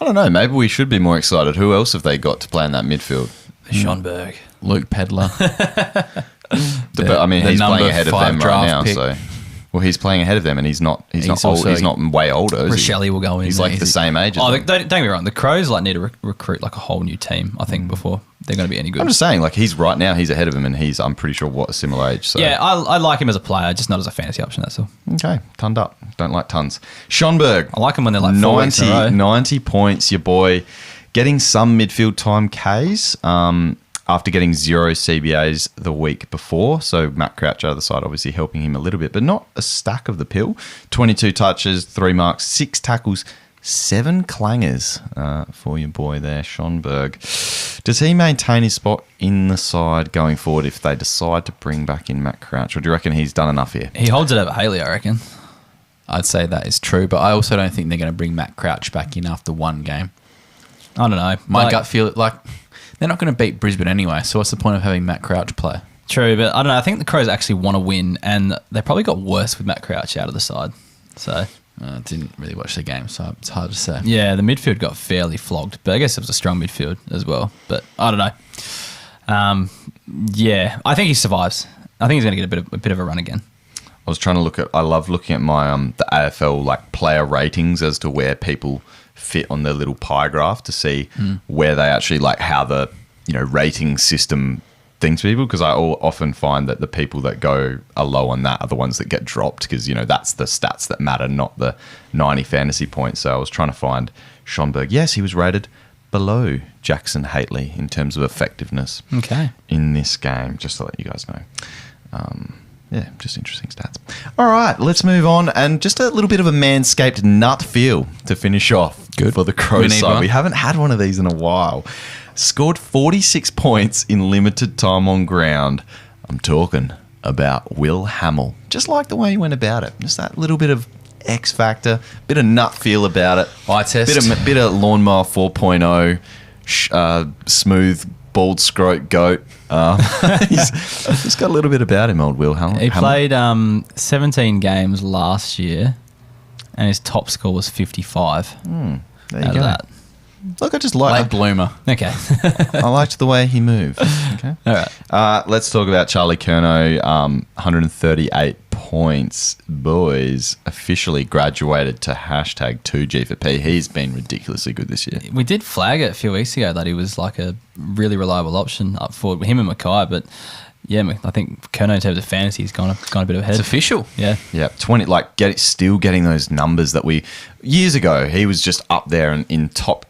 I don't know. Maybe we should be more excited. Who else have they got to play in that midfield? Schonberg, Luke Pedler. But I mean, he's playing ahead of them right now. Pick. So. Well, he's playing ahead of them, and he's not old. He's not way older. Rochelle will go in. He's like the same age. Don't get me wrong. The Crows like need to recruit like a whole new team. I think before they're going to be any good. I'm just saying, like he's right now. He's ahead of him, and I'm pretty sure a similar age. So yeah, I like him as a player, just not as a fantasy option. That's all. Okay, tunned up. Don't like tons. Schonberg. I like him when they're like 90 points. Your boy getting some midfield time Ks. After getting 0 CBAs the week before. So Matt Crouch out of the side obviously helping him a little bit, but not a stack of the pill. 22 touches, 3 marks, 6 tackles, 7 clangers for your boy there, Schonberg. Does he maintain his spot in the side going forward if they decide to bring back in Matt Crouch, or do you reckon he's done enough here? He holds it over Haley, I reckon. I'd say that is true, but I also don't think they're going to bring Matt Crouch back in after one game. I don't know. My gut feel like they're not going to beat Brisbane anyway, so what's the point of having Matt Crouch play? True, but I don't know. I think the Crows actually want to win, and they probably got worse with Matt Crouch out of the side. So I didn't really watch the game, so it's hard to say. Yeah, the midfield got fairly flogged, but I guess it was a strong midfield as well. But I don't know. Yeah, I think he survives. I think he's going to get a bit of a run again. I was trying to look at. I love looking at my the AFL like player ratings as to where people fit on their little pie graph to see where they actually like how the rating system thinks people, because I often find that the people that go are low on that are the ones that get dropped because that's the stats that matter, not the 90 fantasy points. So I was trying to find Schonberg. Yes, he was rated below Jackson Hately in terms of effectiveness in this game, just to let you guys know. Yeah, just interesting stats. All right, let's move on. And just a little bit of a Manscaped nut feel to finish off for the Crows side. We haven't had one of these in a while. Scored 46 points in limited time on ground. I'm talking about Will Hamill. Just like the way he went about it. Just that little bit of X factor, bit of nut feel about it. Eye test. Bit of lawnmower 4.0, smooth, bald scrote goat. He's got a little bit about him, old Will Hamill. He played 17 games last year, and his top score was 55. There you Out go. of that. Look, I just Late like. bloomer. Okay. I liked the way he moved. Okay. All right. Let's talk about Charlie Curnow. 138 points. Boys officially graduated to #2G for P. He's been ridiculously good this year. We did flag it a few weeks ago that he was like a really reliable option up forward with him and Mackay, but yeah, I think Curnow in terms of fantasy has gone a bit ahead. It's official. Yeah. Yeah, 20. Still getting those numbers that we years ago. He was just up there in top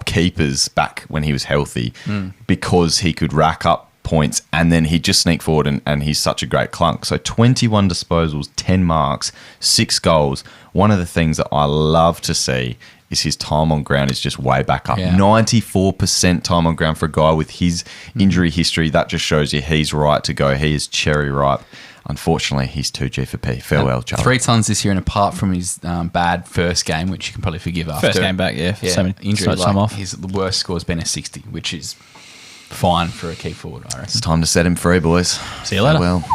keepers back when he was healthy, because he could rack up points and then he'd just sneak forward and he's such a great clunk. So 21 disposals, 10 marks, 6 goals. One of the things that I love to see is his time on ground is just way back up. Yeah. 94% time on ground for a guy with his injury history. That just shows you he's right to go. He is cherry ripe. Unfortunately, he's 2G for P. Farewell, Charlie. 3 tons this year, and apart from his bad first game, which you can probably forgive after. First game back, yeah. So many injury, so much time off. The worst score has been a 60, which is fine for a key forward, I reckon. It's time to set him free, boys. See you later. Well.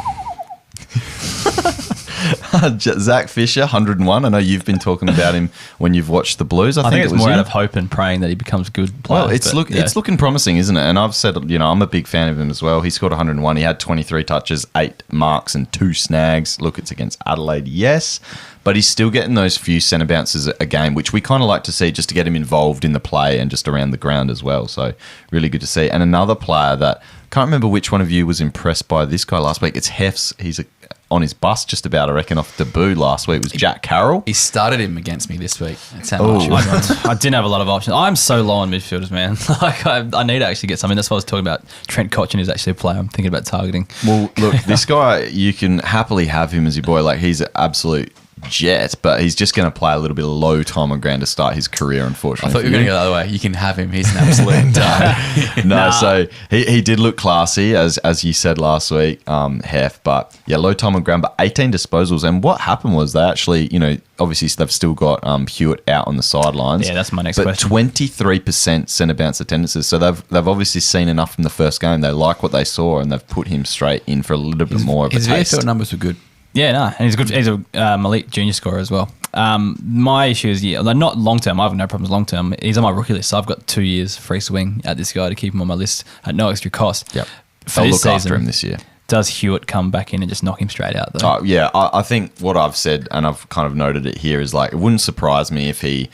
Zach Fisher, 101. I know you've been talking about him when you've watched the Blues. I think it's it was more you. out of hope and praying that he becomes a good player. Well, it's looking promising, isn't it? And I've said, I'm a big fan of him as well. He scored 101. He had 23 touches, 8 marks and 2 snags. Look, it's against Adelaide, yes. But he's still getting those few centre bounces a game, which we kind of like to see just to get him involved in the play and just around the ground as well. So really good to see. And another player that, can't remember which one of you was impressed by this guy last week. It's Hef's. He's on his bus just about, I reckon, off debut last week was Jack Carroll. He started him against me this week. That's how Oh. much he was on. I didn't have a lot of options. I'm so low on midfielders, man. I need to actually get something. That's why I was talking about Trent Cotchin, who's actually a player I'm thinking about targeting. Well, look, this guy, you can happily have him as your boy. Like, he's an absolute jet, but he's just going to play a little bit of low time on ground to start his career, unfortunately. I thought you were going to go the other way. You can have him. He's an absolute dud. No, so he did look classy, as you said last week, Hef, but yeah, low time on ground, but 18 disposals. And what happened was they actually, obviously they've still got Hewitt out on the sidelines. Yeah, that's my next but question. 23% centre bounce attendances. So they've obviously seen enough from the first game. They like what they saw and they've put him straight in for a little bit more of a His taste. VFL numbers were good. Yeah, no, and he's good. He's a elite junior scorer as well. My issue is, not long term. I have no problems long term. He's on my rookie list, so I've got 2 years free swing at this guy to keep him on my list at no extra cost. Yep. For They'll this look after season, him this year. Does Hewitt come back in and just knock him straight out, though? Yeah, I think what I've said, and I've kind of noted it here, is like, it wouldn't surprise me if he,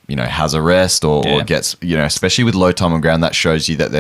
has a rest or gets, especially with low time on ground, that shows you that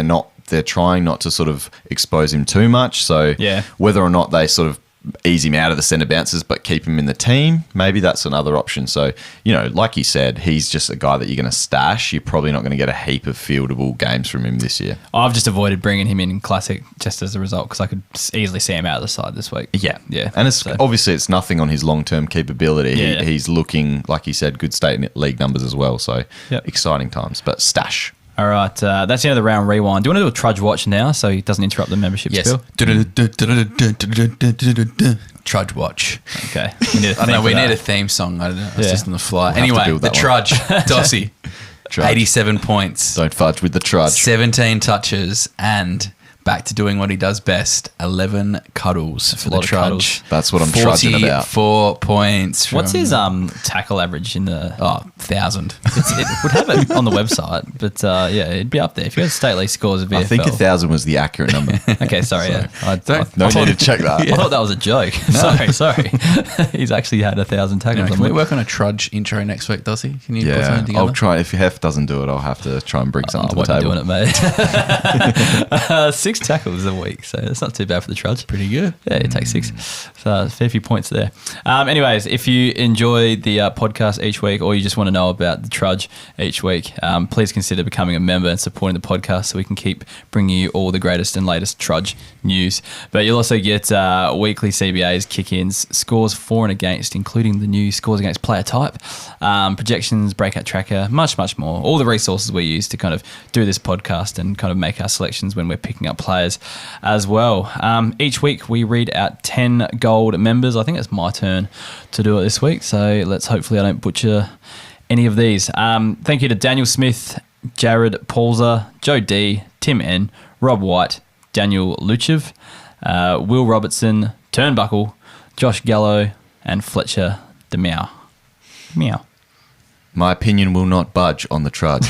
they're trying not to sort of expose him too much. So whether or not they sort of ease him out of the centre bounces but keep him in the team, maybe that's another option. So, like you said, he's just a guy that you're going to stash. You're probably not going to get a heap of fieldable games from him this year. I've just avoided bringing him in Classic just as a result because I could easily see him out of the side this week. Yeah. And obviously it's nothing on his long-term capability. Yeah. He's looking, like you said, good state league numbers as well. So exciting times, but stash. All right, that's the end of the round rewind. Do you want to do a trudge watch now so he doesn't interrupt the membership spiel? Trudge watch. Okay. I don't know, we need a theme song. I don't know. It's just on the fly. We'll have to Anyway, build the that one. trudge. Dossie. Trudge. 87 points. Don't fudge with the trudge. 17 touches and back to doing what he does best. 11 cuddles for a the lot of trudge. cuddles. That's what I'm trudging about. 44 points. What's his tackle average in the... 1,000. It would have it on the website, but it'd be up there. If you had state league scores of VFL. I think 1,000 was the accurate number. Okay, sorry. No need to check that. I thought that was a joke. Sorry. He's actually had 1,000 tackles. Can we work on a trudge intro next week, Dossie? Can you put something together? I'll try. If Hef doesn't do it, I'll have to try and bring something to the I table. won't be doing it, mate. 6 tackles a week, so it's not too bad for the trudge. Pretty good. Yeah, it takes 6. So a fair few points there. Anyways, if you enjoy the podcast each week or you just want to know about the trudge each week, please consider becoming a member and supporting the podcast so we can keep bringing you all the greatest and latest trudge news. But you'll also get weekly CBAs, kick-ins, scores for and against, including the new scores against player type, projections, breakout tracker, much, much more. All the resources we use to kind of do this podcast and kind of make our selections when we're picking up out players as well. Each week we read out 10 gold members. I think it's my turn to do it this week, so hopefully I don't butcher any of these. Thank you to Daniel Smith, Jared Paulzer, Joe D, Tim N, Rob White, Daniel Luchev, Will Robertson, Turnbuckle, Josh Gallo, and Fletcher DeMeow. Meow. My opinion will not budge on the trudge.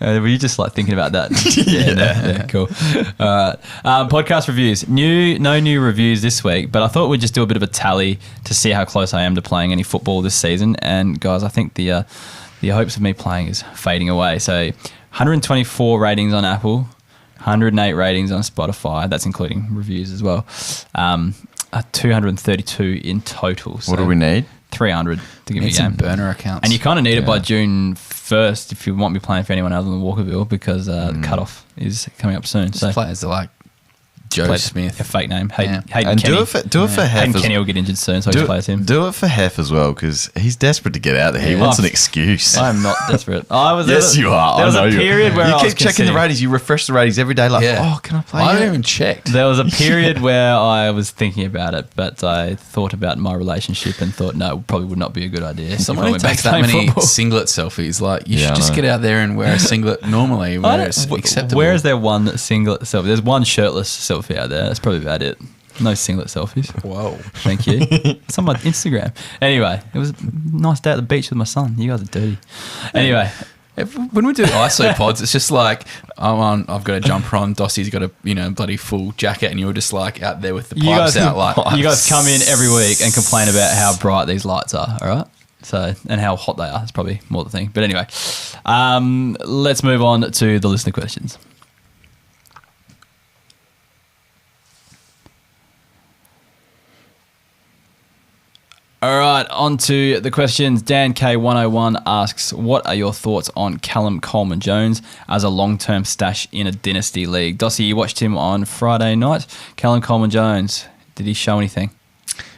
Were you just like thinking about that? Yeah, cool. Podcast reviews. No new reviews this week, but I thought we'd just do a bit of a tally to see how close I am to playing any football this season. And guys, I think the hopes of me playing is fading away. So 124 ratings on Apple, 108 ratings on Spotify. That's including reviews as well. 232 in total. So what do we need? 300 to give me a game. Burner accounts. And you kind of need it by June 1st if you want me playing for anyone other than Walkerville, because the cutoff is coming up soon. So players are like Joe Smith. A fake name. Hayden and Kenny. do it for Hef. Hayden Kenny will get injured soon, so he plays him. Do it for Hef as well, because he's desperate to get out there. He wants an excuse. I'm not desperate. Yes, you are. There was a period where I was keep checking the ratings. You refresh the ratings every day, can I play? I haven't even checked. There was a period where I was thinking about it, but I thought about my relationship and thought, no, it probably would not be a good idea. Someone who takes that many singlet selfies, like you should just get out there and wear a singlet normally where it's acceptable. Where is there one singlet selfie? There's one shirtless selfie out there. That's probably about it. No singlet selfies. Whoa. Thank you. It's on my Instagram. Anyway, it was a nice day at the beach with my son. You guys are dirty. Anyway. When we do ISO pods, it's just like I've got a jumper on, Dossie's got a bloody full jacket, and you're just like out there with the pipes out. Like you guys come in every week and complain about how bright these lights are, all right? So, and how hot they are. It's probably more the thing. But anyway, let's move on to the listener questions. All right, on to the questions. Dan K101 asks, what are your thoughts on Callum Coleman-Jones as a long-term stash in a dynasty league? Dossie, you watched him on Friday night. Callum Coleman-Jones, did he show anything?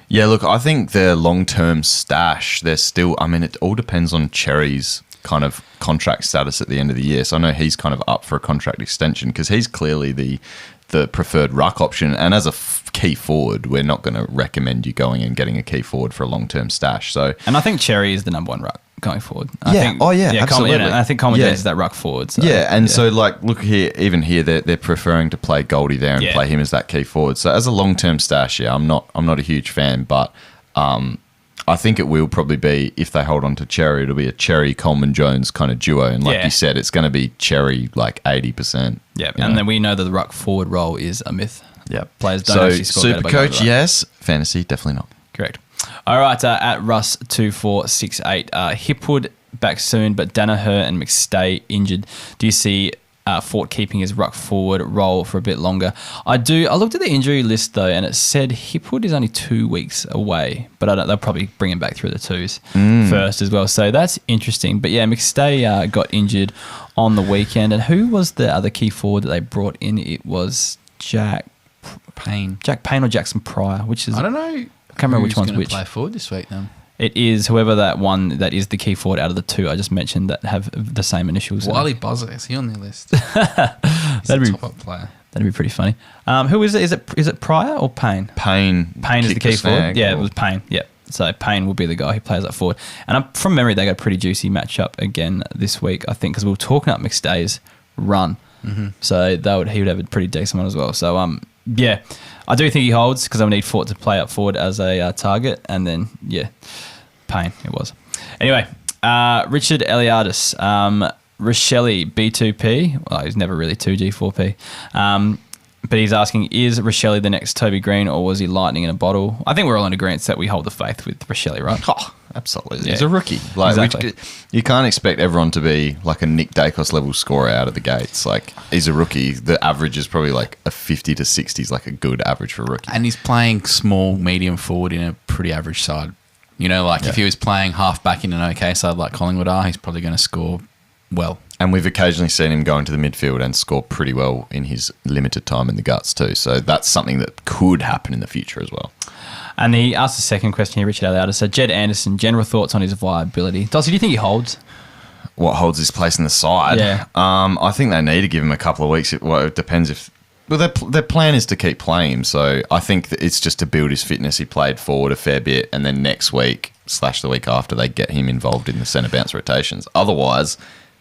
Yeah, look, I think their long-term stash, they're still, it all depends on Cherry's kind of contract status at the end of the year. So I know he's kind of up for a contract extension because he's clearly the preferred ruck option. And as a key forward, we're not going to recommend you going and getting a key forward for a long-term stash. And I think Cherry is the number one ruck going forward. Absolutely. I think Coleman-Jones is that ruck forward. So, so like, look here, even here, they're preferring to play Goldie there and play him as that key forward. So as a long-term stash, I'm not a huge fan, but I think it will probably be, if they hold on to Cherry, it'll be a Cherry Coleman-Jones kind of duo. And like you said, it's going to be Cherry like 80%. Yeah, and then we know that the ruck forward role is a myth. Yeah, players don't actually score super coach, yes. Fantasy, definitely not. Correct. All right, at Russ2468, Hipwood back soon, but Danaher and McStay injured. Do you see Fort keeping his ruck forward role for a bit longer? I do. I looked at the injury list though, and it said Hipwood is only 2 weeks away, but they'll probably bring him back through the twos first as well. So that's interesting. But yeah, McStay got injured on the weekend, and who was the other key forward that they brought in? It was Jack Payne or Jackson Pryor, which is I don't know. I can't remember which one's which. Play forward this week then. It is whoever that is the key forward out of the two I just mentioned that have the same initials. Wiley Buzzer, is he on the list? That'd be top-up player. That'd be pretty funny. Who is it? Is it Pryor or Payne? Payne is the key forward. Yeah, it was Payne. Yeah. So Payne will be the guy who plays that forward. And from memory, they got a pretty juicy matchup again this week, I think, because we were talking up McStay's run. Mm-hmm. So he would have a pretty decent one as well. So yeah, I do think he holds because I would need Fort to play up forward as a target, and then Payne it was. Anyway, Richard Eliadis, Rochelle B2P. Well, he's never really 2G4P. But he's asking, is Rochelle the next Toby Green, or was he lightning in a bottle? I think we're all in agreement that we hold the faith with Rochelle, right? Oh, absolutely. Yeah. He's a rookie. Exactly. You can't expect everyone to be like a Nick Dacos level scorer out of the gates. Like, he's a rookie. The average is probably like a 50 to 60 is like a good average for a rookie. And he's playing small, medium forward in a pretty average side. If he was playing half back in an okay side like Collingwood are, he's probably going to score well. And we've occasionally seen him go into the midfield and score pretty well in his limited time in the guts too. So that's something that could happen in the future as well. And he asked the second question here, Richard Alauda. So Jed Anderson, general thoughts on his viability. Dossie, do you think he holds? what holds his place in the side. Yeah. I think they need to give him a couple of weeks. It depends if... Well, their plan is to keep playing him, so I think that it's just to build his fitness. He played forward a fair bit, and then next week / the week after, they get him involved in the centre bounce rotations. Otherwise,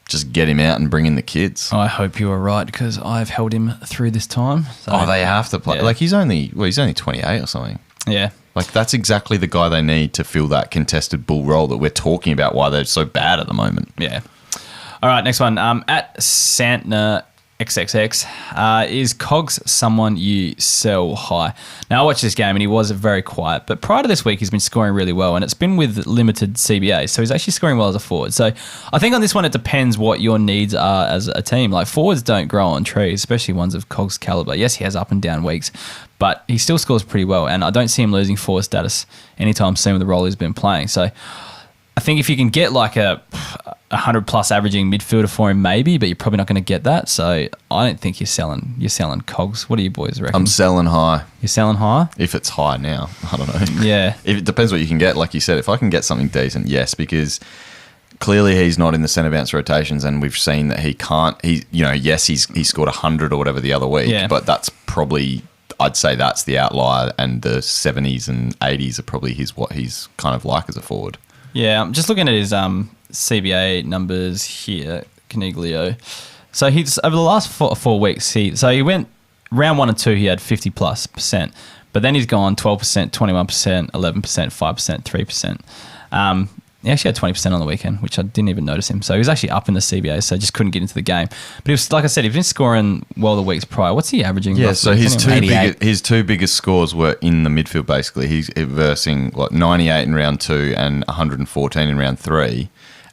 just get him out and bring in the kids. I hope you are right, because I've held him through this time. So. They have to play. Yeah. Like, he's only 28 or something. Yeah. Like, that's exactly the guy they need to fill that contested bull role that we're talking about, why they're so bad at the moment. Yeah. All right, next one. At Santner XXX, is Cogs someone you sell high? Now, I watched this game and he was very quiet, but prior to this week, he's been scoring really well, and it's been with limited CBA, so he's actually scoring well as a forward. So I think on this one, it depends what your needs are as a team. Like, forwards don't grow on trees, especially ones of Cogs' caliber. Yes, he has up and down weeks, but he still scores pretty well, and I don't see him losing forward status anytime soon with the role he's been playing. So I think if you can get like a 100 plus averaging midfielder for him, maybe, but you're probably not going to get that. So I don't think you're selling Cogs. What do you boys reckon? I'm selling high. You're selling high? If it's high now, I don't know. Yeah. If it depends what you can get. Like you said, if I can get something decent, yes, because clearly he's not in the centre bounce rotations, and we've seen that he can't. Yes, he scored 100 or whatever the other week, but that's probably, I'd say that's the outlier, and the 70s and 80s are probably what he's kind of like as a forward. Yeah, I'm just looking at his CBA numbers here, Caniglio. So he's over the last four weeks. He went round 1 and 2. He had 50+%, but then he's gone 12%, 21%, 11%, 5%, 3%. He actually had 20% on the weekend, which I didn't even notice him. So he was actually up in the CBA, so just couldn't get into the game. But he was, like I said, he's been scoring well the weeks prior. What's he averaging? Yeah, so his two two biggest scores were in the midfield, basically. He's versing 98 in round 2 and 114 in round 3.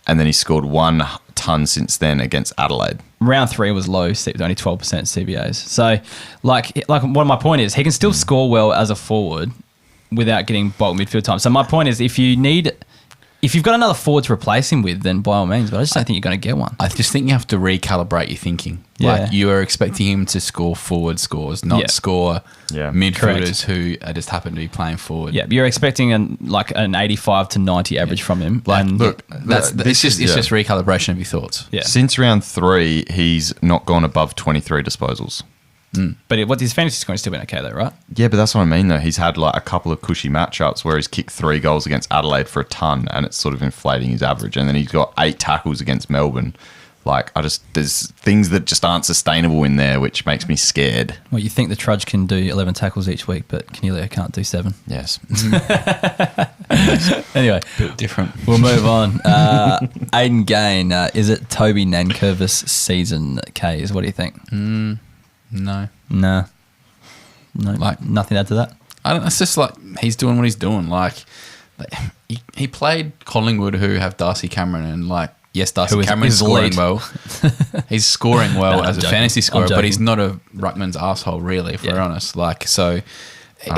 And then he scored 1 tonne since then against Adelaide. Round 3 was low, only 12% CBAs. So, like what my point is, he can still score well as a forward without getting bulk midfield time. So my point is, if you've got another forward to replace him with, then by all means, but I just don't think you're going to get one. I just think you have to recalibrate your thinking. Yeah. Like, you are expecting him to score forward scores, not score midfielders who just happen to be playing forward. Yeah, you're expecting an 85 to 90 average from him. Like, look, it's just recalibration of your thoughts. Yeah. Since round 3, he's not gone above 23 disposals. But his fantasy scoring still been okay though, right? Yeah, but that's what I mean though. He's had like a couple of cushy matchups where he's kicked 3 goals against Adelaide for a tonne, and it's sort of inflating his average. And then he's got 8 tackles against Melbourne. Like, there's things that just aren't sustainable in there, which makes me scared. Well, you think the Trudge can do 11 tackles each week, but Canelio can't do 7. Yes. Anyway, bit different. We'll move on. Aiden Gain, is it Toby Nankervis season, K's? What do you think? No. Like, nothing to add to that? I don't know. It's just like he's doing what he's doing. Like he played Collingwood, who have Darcy Cameron, and yes, Darcy Cameron's scoring well. He's scoring well as a fantasy scorer, but he's not a ruckman's asshole, really, if we're honest.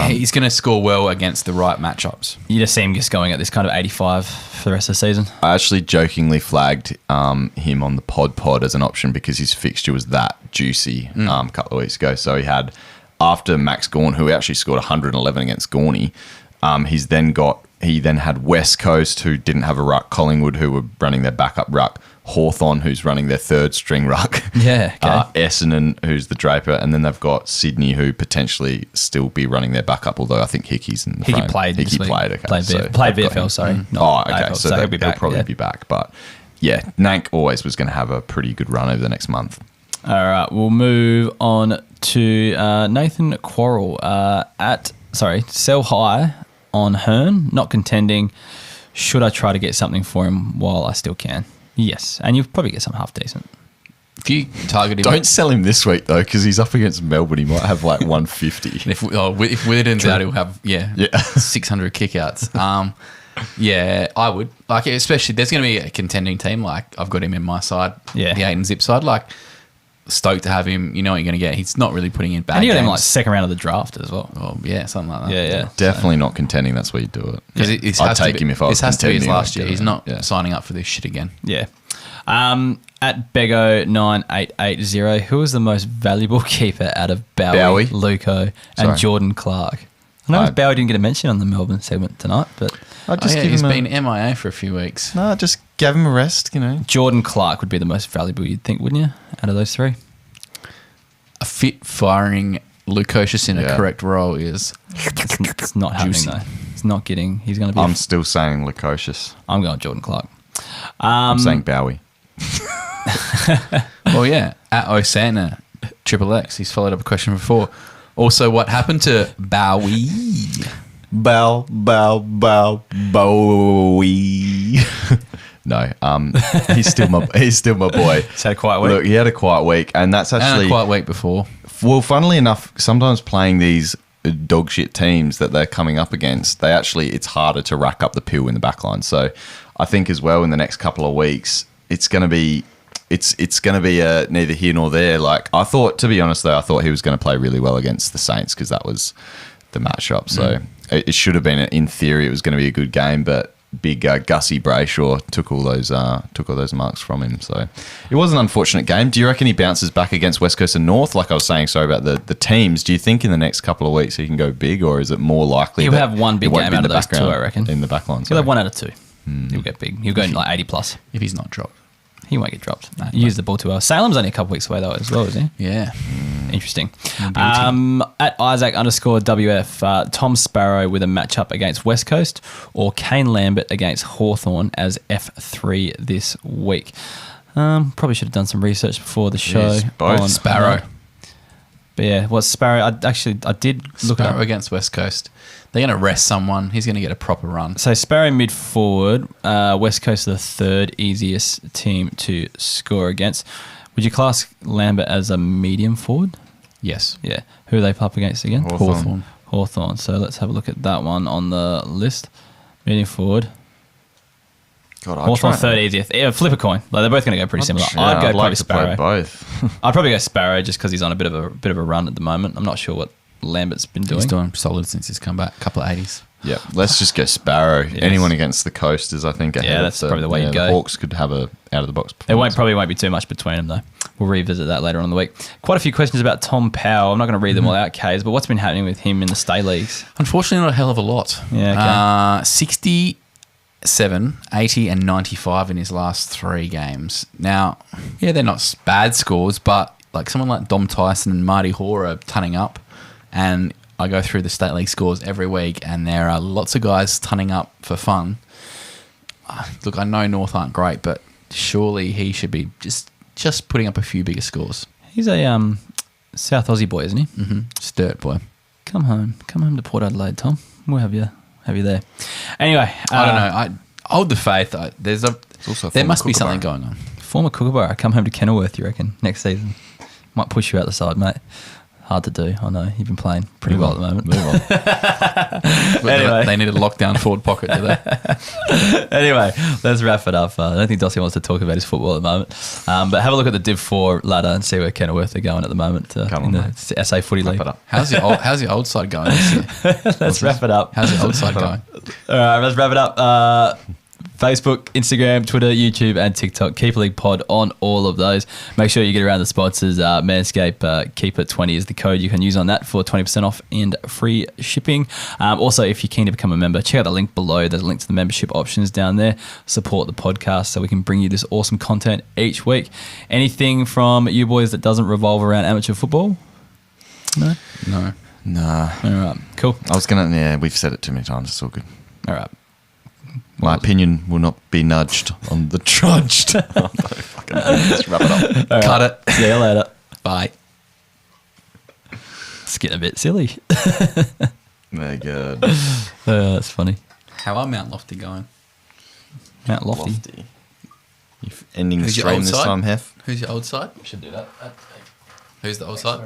He's going to score well against the right matchups. You just see him just going at this kind of 85 for the rest of the season. I actually jokingly flagged him on the pod as an option because his fixture was that juicy a couple of weeks ago. So he had, after Max Gawn, who actually scored 111 against Gawney, he then had West Coast, who didn't have a ruck, Collingwood, who were running their backup ruck, Hawthorn, who's running their 3rd string ruck, Essendon, who's the Draper, and then they've got Sydney, who potentially still be running their backup, although I think Hickey's in the frame. Played okay. Played VFL, sorry. Okay, so he'll probably be back. But yeah, Nank always was going to have a pretty good run over the next month. All right, we'll move on to Nathan Quarrell sell high on Hearn, not contending. Should I try to get something for him while I still can? Yes, and you'll probably get something half decent. If you target him, don't sell him this week though, because he's up against Melbourne. He might have 150. if Witherden's out, he'll have 600 kickouts. I would especially there's going to be a contending team. Like, I've got him in my side, the 8 and zip side. Like, stoked to have him. You know what you're going to get. He's not really putting in bad and you got games. him second round of the draft as well. Oh yeah, something like that. Yeah. Definitely not contending. That's where you do it. Because I'd take him if I was This has to be his contending, last year. He's not signing up for this shit again. Yeah. At Bego9880, who is the most valuable keeper out of Bowie? Luco, and Jordan Clark? I know Bowie didn't get a mention on the Melbourne segment tonight, but I'd just give he's him been MIA for a few weeks. No, just give him a rest, you know. Jordan Clark would be the most valuable, you'd think, wouldn't you, out of those three? A fit, firing Lukosius in a correct role is... It's not happening, juicy. though. It's not getting... He's going to be... I'm still saying Lukosius. I'm going Jordan Clark. I'm saying Bowie. Well, yeah. At Osana, Triple X. He's followed up a question before. Also, what happened to Bowie? Bowie. No, he's still my boy. He's had a quiet week. Look, he had a quiet week, and that's actually And a quiet week before. Well, funnily enough, sometimes playing these dog shit teams that they're coming up against, it's harder to rack up the pill in the back line. So I think as well in the next couple of weeks, it's going to be neither here nor there. Like I thought, to be honest though, I thought he was going to play really well against the Saints because that was the matchup. So it should have been, in theory, it was going to be a good game, but big Gussie Brayshaw took all those marks from him. So it was an unfortunate game. Do you reckon he bounces back against West Coast and North? Like I was saying, sorry about the teams. Do you think in the next couple of weeks he can go big, or is it more likely He'll that have one big it won't game be in out of the those two, background, I reckon. in the back line? He'll have 1 out of 2. He'll get big. He'll go like 80 plus. If he's not dropped. He won't get dropped. He used the ball too well. Salem's only a couple weeks away though as well, isn't he? Yeah. Interesting. At Isaac_WF, Tom Sparrow with a matchup against West Coast or Kane Lambert against Hawthorn as F3 this week. Probably should have done some research before the show. Yes, both. on Sparrow. But yeah, what's Sparrow? I did look Sparrow at against West Coast. They're going to rest someone. He's going to get a proper run. So Sparrow mid forward, West Coast are the third easiest team to score against. Would you class Lambert as a medium forward? Yes. Yeah. Who are they up against again? Hawthorn. Hawthorn. So let's have a look at that one on the list. Medium forward. God, Hawthorn third easiest. Yeah, flip a coin. Like they're both going to go pretty similar. I'd go probably Sparrow. Both. I'd probably go Sparrow just because he's on a bit of a run at the moment. I'm not sure what Lambert's been doing. He's doing solid since he's come back. A couple of 80s. Yeah, let's just go Sparrow. Yes. Anyone against the Coast is, I think, ahead. Yeah, that's probably the way you go. The Hawks could have a out of the box. There probably won't be too much between them though. We'll revisit that later on in the week. Quite a few questions about Tom Powell. I'm not going to read them all out, Kays, but what's been happening with him in the stay leagues? Unfortunately, not a hell of a lot. Yeah, okay. 67, 80, and 95 in his last 3 games. Now, yeah, they're not bad scores, but like someone like Dom Tyson and Marty Hoare are tunning up, and I go through the state league scores every week, and there are lots of guys tunning up for fun. Look, I know North aren't great, but surely he should be just putting up a few bigger scores. He's a South Aussie boy, isn't he? Mm-hmm. Sturt boy. Come home to Port Adelaide, Tom. We'll have you there. Anyway, I don't know. I hold the faith. There must be something going on. Former Kookaburra, come home to Kenilworth, you reckon, next season? Might push you out the side, mate. Hard to do. I know. You've been playing pretty well at the moment. Move on. Anyway. They need a lockdown forward pocket, do they? Anyway, let's wrap it up. I don't think Darcy wants to talk about his football at the moment. But have a look at the Div 4 ladder and see where Kenilworth are going at the moment in the SA Footy League. How's your old side going this year? Let's wrap it up. How's your old side going? All right, let's wrap it up. Facebook, Instagram, Twitter, YouTube, and TikTok. Keep League Pod on all of those. Make sure you get around the sponsors. Manscaped, Keep It 20 is the code you can use on that for 20% off and free shipping. Also, if you're keen to become a member, check out the link below. There's a link to the membership options down there. Support the podcast so we can bring you this awesome content each week. Anything from you boys that doesn't revolve around amateur football? No. Nah. All right, cool. We've said it too many times. It's all good. All right. My opinion will not be nudged on the trudged. Let's wrap it up. All Cut right. it. See you later. Bye. It's getting a bit silly. Very good. That's funny. How are Mount Lofty going? Mount Lofty. You're ending the Who's your stream old this side? time, Hef? Who's your old side? We should do that. Who's the old side?